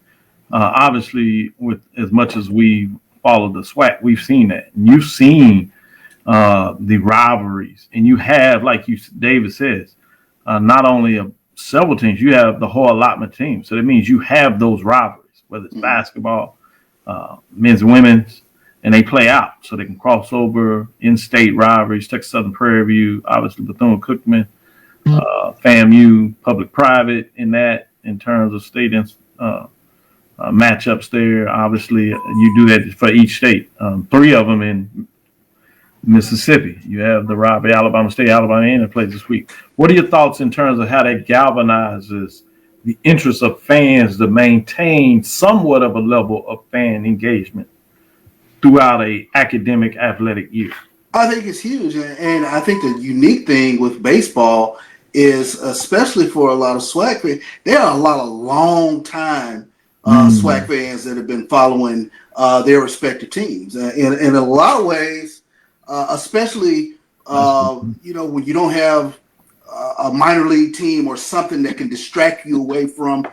Obviously, with as much as we follow the SWAC, we've seen that. And you've seen the rivalries, and you have, like David says, not only several teams, you have the whole allotment team. So that means you have those rivalries, whether it's basketball, men's and women's, and they play out. So they can cross over in-state rivalries, Texas Southern Prairie View, obviously Bethune-Cookman, FAMU, public-private in terms of state matchups there. Obviously, you do that for each state. 3 of them in Mississippi. You have the rivalry, Alabama State, Alabama A&M that plays this week. What are your thoughts in terms of how that galvanizes the interest of fans to maintain somewhat of a level of fan engagement throughout a academic athletic year? I think it's huge, and I think the unique thing with baseball is, especially for a lot of SWAC fans, there are a lot of long-time SWAC fans that have been following their respective teams. In a lot of ways, especially when you don't have a minor league team or something that can distract you away from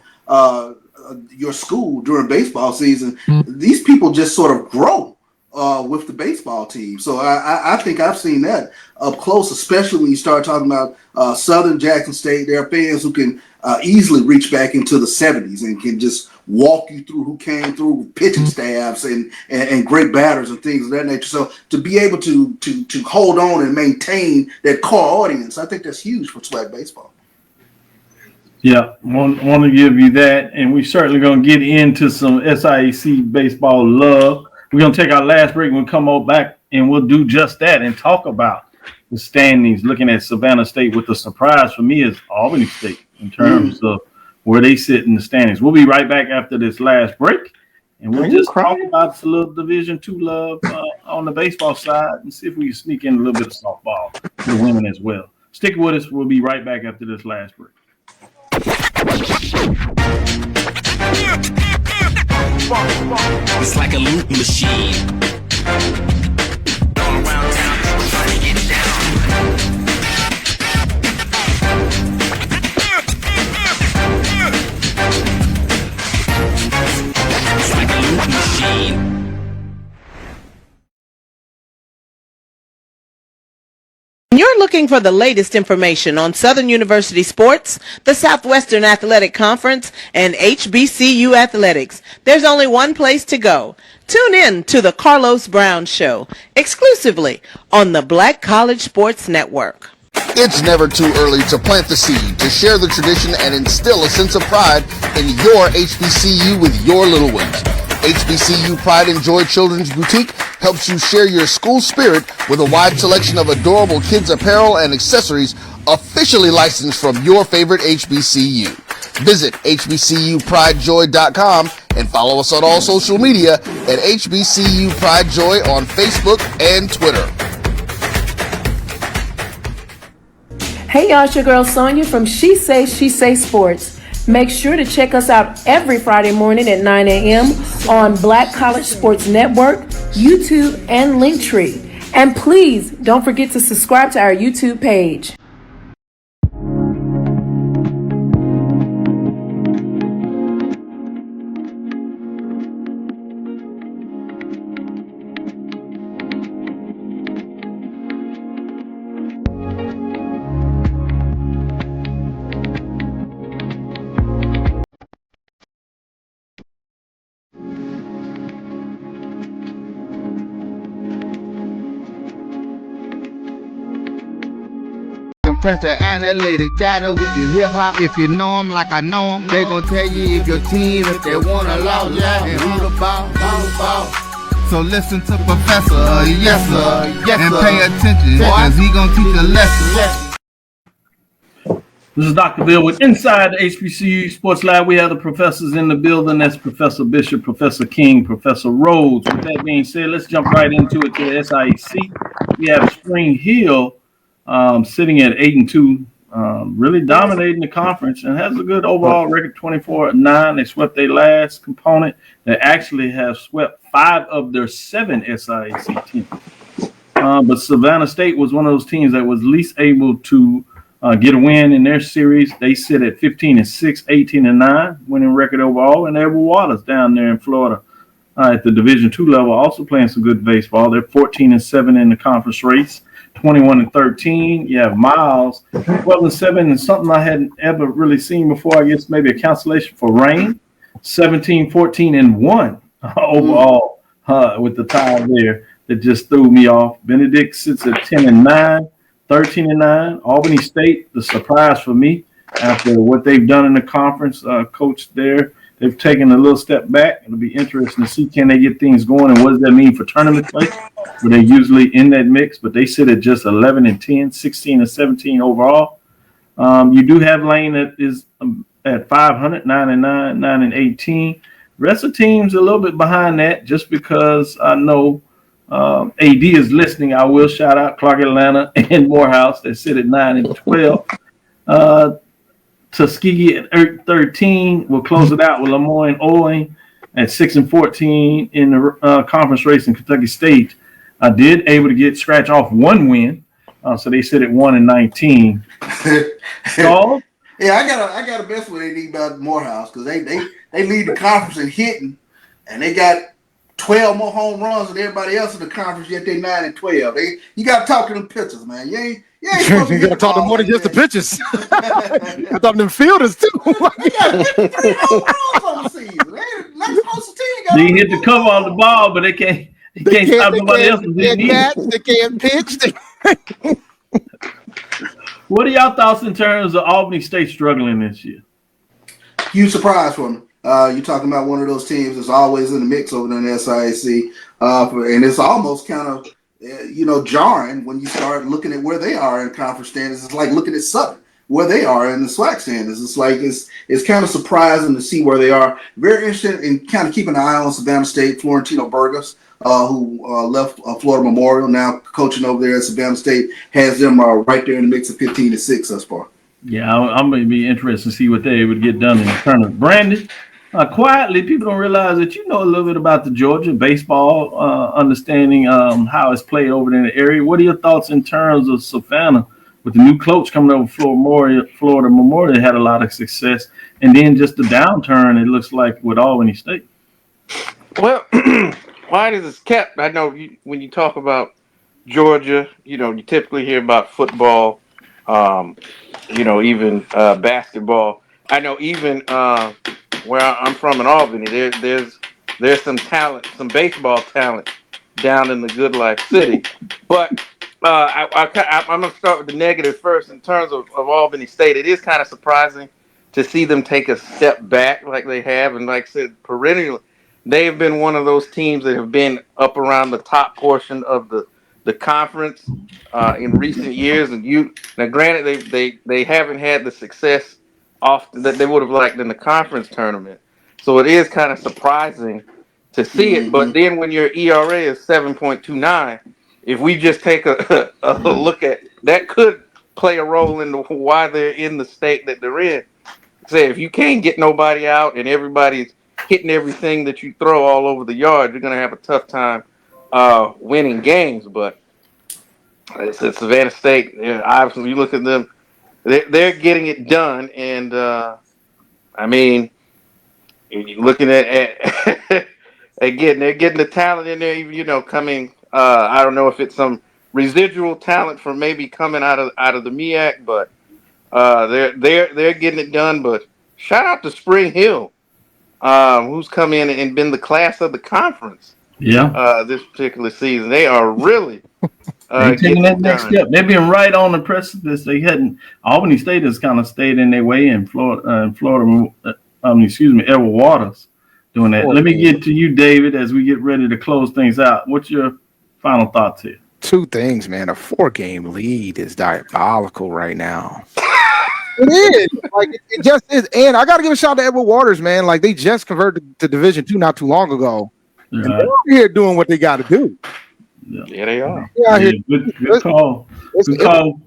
your school during baseball season, these people just sort of grow with the baseball team. So I think I've seen that up close, especially when you start talking about Southern Jackson State. There are fans who can easily reach back into the 70s and can just walk you through who came through with pitching staffs and great batters and things of that nature. So to be able to hold on and maintain that core audience, I think that's huge for SWAC baseball. Yeah, want to give you that, and we're certainly going to get into some SIEC baseball love. We're going to take our last break and we'll come on back and we'll do just that and talk about the standings, looking at Savannah State. With the surprise for me is Albany State in terms of where they sit in the standings. We'll be right back after this last break, and we'll just talk about a little Division II love on the baseball side and see if we can sneak in a little bit of softball for the women as well. Stick with us. We'll be right back after this last break. It's like a loop machine. All around town, trying to get down. It's like a loop machine. You're looking for the latest information on Southern University sports, the Southwestern Athletic Conference, and HBCU athletics. There's only one place to go. Tune in to the Carlos Brown Show, exclusively on the Black College Sports Network. It's never too early to plant the seed, to share the tradition, and instill a sense of pride in your HBCU with your little ones. HBCU Pride and Joy Children's Boutique helps you share your school spirit with a wide selection of adorable kids apparel and accessories officially licensed from your favorite HBCU. Visit hbcupridejoy.com and follow us on all social media at HBCU Pride Joy on Facebook and Twitter. Hey y'all, it's your girl Sonia from She Say Sports. Make sure to check us out every Friday morning at 9 a.m. on Black College Sports Network, YouTube, and Linktree. And please don't forget to subscribe to our YouTube page. Press the analytic data with your hip hop. If you know them like I know them, they gon' tell you if your team, if they wanna lose, and who the ball. So listen to Professor, yes sir, and pay attention, cause he gon' teach a lesson. This is Dr. Bill with Inside the HBCU Sports Lab. We have the professors in the building. That's Professor Bishop, Professor King, Professor Rhodes. With that being said, let's jump right into it to the SIAC. We have Spring Hill sitting at 8-2, really dominating the conference and has a good overall record, 24-9. They swept their last component. They actually have swept 5 of their 7 SIAC teams. But Savannah State was one of those teams that was least able to get a win in their series. They sit at 15-6, 18-9, winning record overall. And Edward Waters down there in Florida at the Division II level, also playing some good baseball. They're 14-7 in the conference race. 21-13. You have Miles, 12-7, and something I hadn't ever really seen before. I guess maybe a cancellation for rain. 17-14-1 overall with the tie there that just threw me off. Benedict sits at 10-9, 13-9. Albany State, the surprise for me after what they've done in the conference. Coach there, they've taken a little step back. It'll be interesting to see can they get things going and what does that mean for tournament play. Where they're usually in that mix, but they sit at just 11-10, 16-17 overall. You do have Lane that is at 500, 9-9, 9-18. Rest of the team's a little bit behind that just because I know AD is listening. I will shout out Clark Atlanta and Morehouse that sit at 9-12. Tuskegee at 13 will close it out with Lemoyne Owing at 6-14 in the conference race in Kentucky State. I did able to scratch off one win, so they sit at 1-19. So, yeah, I got a best what they need about Morehouse because they lead the conference in hitting, and they got 12 more home runs than everybody else in the conference. Yet they 9-12. You got to talk to them pitchers, man. You ain't supposed to got to talk to more than just the pitchers. I thought them fielders too. They got 53 home runs on the season. They hit the cover on the ball, but they can't stop nobody else. They can't pitch. What are y'all thoughts in terms of Albany State struggling this year? Huge surprise for me. You're talking about one of those teams that's always in the mix over there in the SIAC, and it's almost kind of jarring when you start looking at where they are in conference standings. It's like looking at Southern, where they are in the SWAC standings. It's like it's kind of surprising to see where they are. Very interested in kind of keeping an eye on Savannah State, Florentino Burgos, who left Florida Memorial, now coaching over there at Savannah State, has them right there in the mix of 15-6 thus far. Yeah, I'm going to be interested to see what they're able to get done in the tournament. Brandon, quietly, people don't realize that you know a little bit about the Georgia baseball, understanding how it's played over there in the area. What are your thoughts in terms of Savannah with the new coach coming over Florida Memorial had a lot of success, and then just the downturn it looks like with Albany State? Well, why is it kept? I know when you talk about Georgia, you typically hear about football, even basketball. I know even where I'm from in Albany, there's some talent, some baseball talent down in the Good Life City. But I'm going to start with the negative first in terms of Albany State. It is kind of surprising to see them take a step back like they have. And like I said, perennially, they have been one of those teams that have been up around the top portion of the conference in recent years. And now granted, they haven't had the success often that they would have liked in the conference tournament. So it is kind of surprising to see it. But then when your ERA is 7.29, if we just take a look at that, could play a role in why they're in the state that they're in. Say if you can't get nobody out and everybody's hitting everything that you throw all over the yard, you're going to have a tough time winning games. But it's Savannah State. Obviously, you look at them, they're getting it done. And, I mean, you're looking at again, they're getting the talent in there, coming. I don't know if it's some residual talent from maybe coming out of the MEAC, but they're getting it done. But shout out to Spring Hill, who's come in and been the class of the conference. Yeah. This particular season, they are really taking that next step. They've been right on the precipice. They hadn't. Albany State has kind of stayed in their way in Florida. Edward Waters doing that. Let me get to you, David, as we get ready to close things out. What's your final thoughts here? Two things, man. A 4-game lead is diabolical right now. It is. Like it just is. And I got to give a shout out to Edward Waters, man. Like they just converted to Division II not too long ago. And they're out here doing what they got to do. Yeah, they are. Good call. Good call.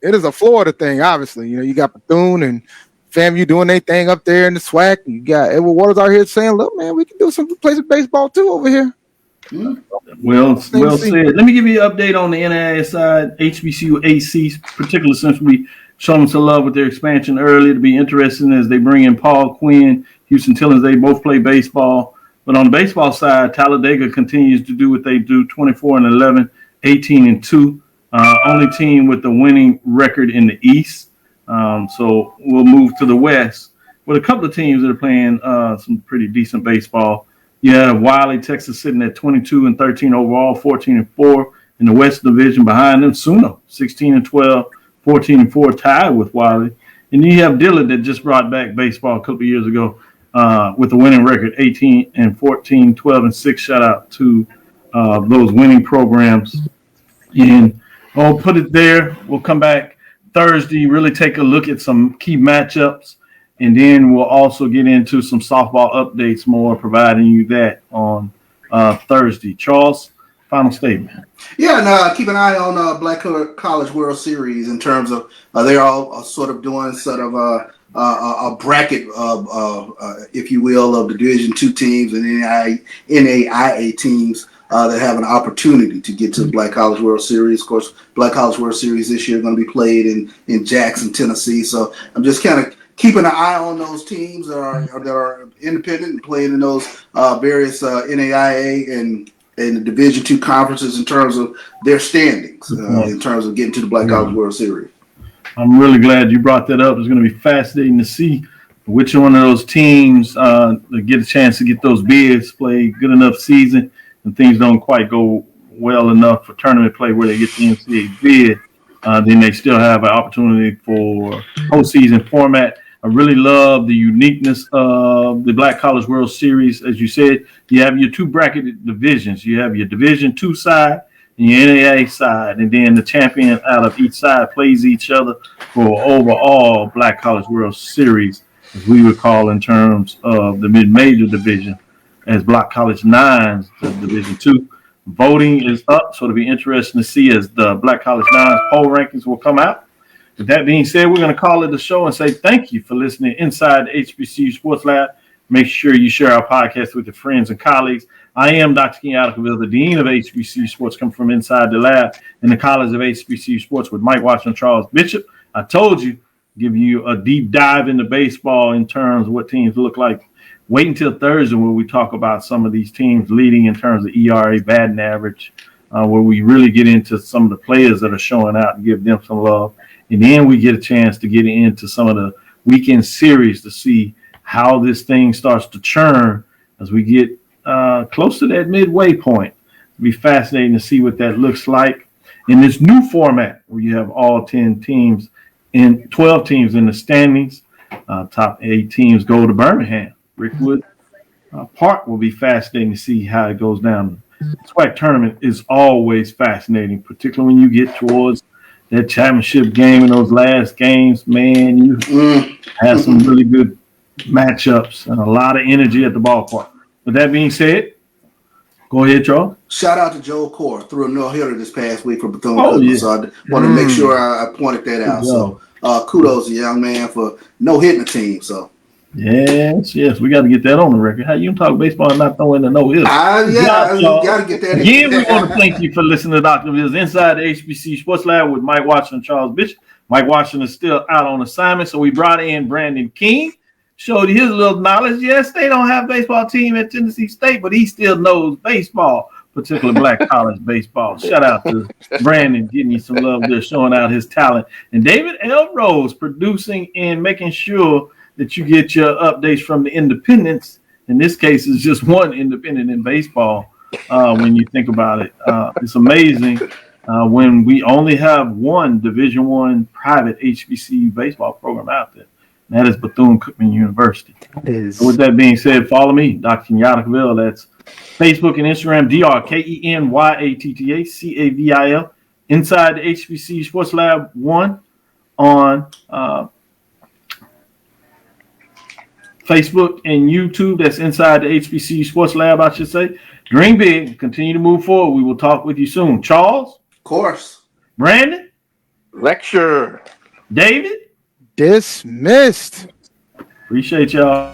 It is a Florida thing, obviously. You got Bethune and FAMU doing their thing up there in the SWAC. You got Edward Waters out here saying, "Look, man, we can do play some baseball too over here." Well said. Let me give you an update on the NAIA side. HBCUAC, particularly since we showed them some love with their expansion early. To be interesting as they bring in Paul Quinn, Houston Tillins. They both play baseball. But on the baseball side, Talladega continues to do what they do, 24-11, 18-2. Only team with the winning record in the East. So we'll move to the West with a couple of teams that are playing some pretty decent baseball. You have Wiley, Texas, sitting at 22-13 overall, 14-4 in the West Division. Behind them, Suno, 16-12, 14-4, tied with Wiley. And then you have Dillard that just brought back baseball a couple of years ago with a winning record, 18-14, 12-6. Shout out to those winning programs. And I'll put it there. We'll come back Thursday, really take a look at some key matchups. And then we'll also get into some softball updates more, providing you that on Thursday. Charles, final statement. Yeah, and keep an eye on Black College World Series in terms of they're all sort of doing sort of a bracket, if you will, of the Division II teams and NAIA teams that have an opportunity to get to the Black College World Series. Of course, Black College World Series this year is going to be played in Jackson, Tennessee. So I'm just kind of keeping an eye on those teams that are independent and playing in those various NAIA and the Division II conferences in terms of their standings, in terms of getting to the Black College World Series. I'm really glad you brought that up. It's going to be fascinating to see which one of those teams get a chance to get those bids, play good enough season, and things don't quite go well enough for tournament play where they get the NCAA bid. Then they still have an opportunity for postseason format. I really love the uniqueness of the Black College World Series. As you said, you have your two bracketed divisions. You have your Division II side and your NAIA side, and then the champion out of each side plays each other for overall Black College World Series, as we would call in terms of the mid-major division, as Black College Nines, the Division II. Voting is up, so it'll be interesting to see as the Black College Nines poll rankings will come out. With that being said, we're going to call it a show and say thank you for listening inside the HBCU Sports Lab. Make sure you share our podcast with your friends and colleagues. I am Dr. Kenyatta, the Dean of HBCU Sports, come from inside the lab in the College of HBCU Sports with Mike Watson and Charles Bishop. I told you, give you a deep dive into baseball in terms of what teams look like. Wait until Thursday when we talk about some of these teams leading in terms of ERA, batting average, where we really get into some of the players that are showing out and give them some love. And then we get a chance to get into some of the weekend series to see how this thing starts to churn as we get close to that midway point. It'll be fascinating to see what that looks like in this new format where you have all 10 teams and 12 teams in the standings. Top 8 teams go to Birmingham. Rickwood Park will be fascinating to see how it goes down. The SWAC tournament is always fascinating, particularly when you get towards that championship game and those last games. Man, you have some really good matchups and a lot of energy at the ballpark. With that being said, go ahead, Charles. Shout out to Joe Core, threw a no-hitter this past week for Bethune. So I want to make sure I pointed that out. So kudos to the young man for no-hitting the team. So yes, we got to get that on the record. How you can talk baseball and not throwing a no-hitter? you got to get that. Again, we want to thank you for listening to Dr. Bill's Inside the HBCU Sports Lab with Mike Washington and Charles Bishop. Mike Washington is still out on assignment, so we brought in Brandon King. Showed his little knowledge. Yes, they don't have a baseball team at Tennessee State, but he still knows baseball, particularly black college baseball. Shout out to Brandon, getting you some love there, showing out his talent. And David L. Rose producing and making sure that you get your updates from the independents. In this case, it's just one independent in baseball when you think about it. It's amazing when we only have one Division I private HBCU baseball program out there. That is Bethune-Cookman University. So with that being said, follow me, Dr. Kenyatta. That's Facebook and Instagram, DrKenyattaCavil, Inside the HBCU Sports Lab 1 on Facebook and YouTube. That's Inside the HBCU Sports Lab, I should say. Dream big. Continue to move forward. We will talk with you soon. Charles? Of course. Brandon? Lecture. David? Dismissed. Appreciate y'all.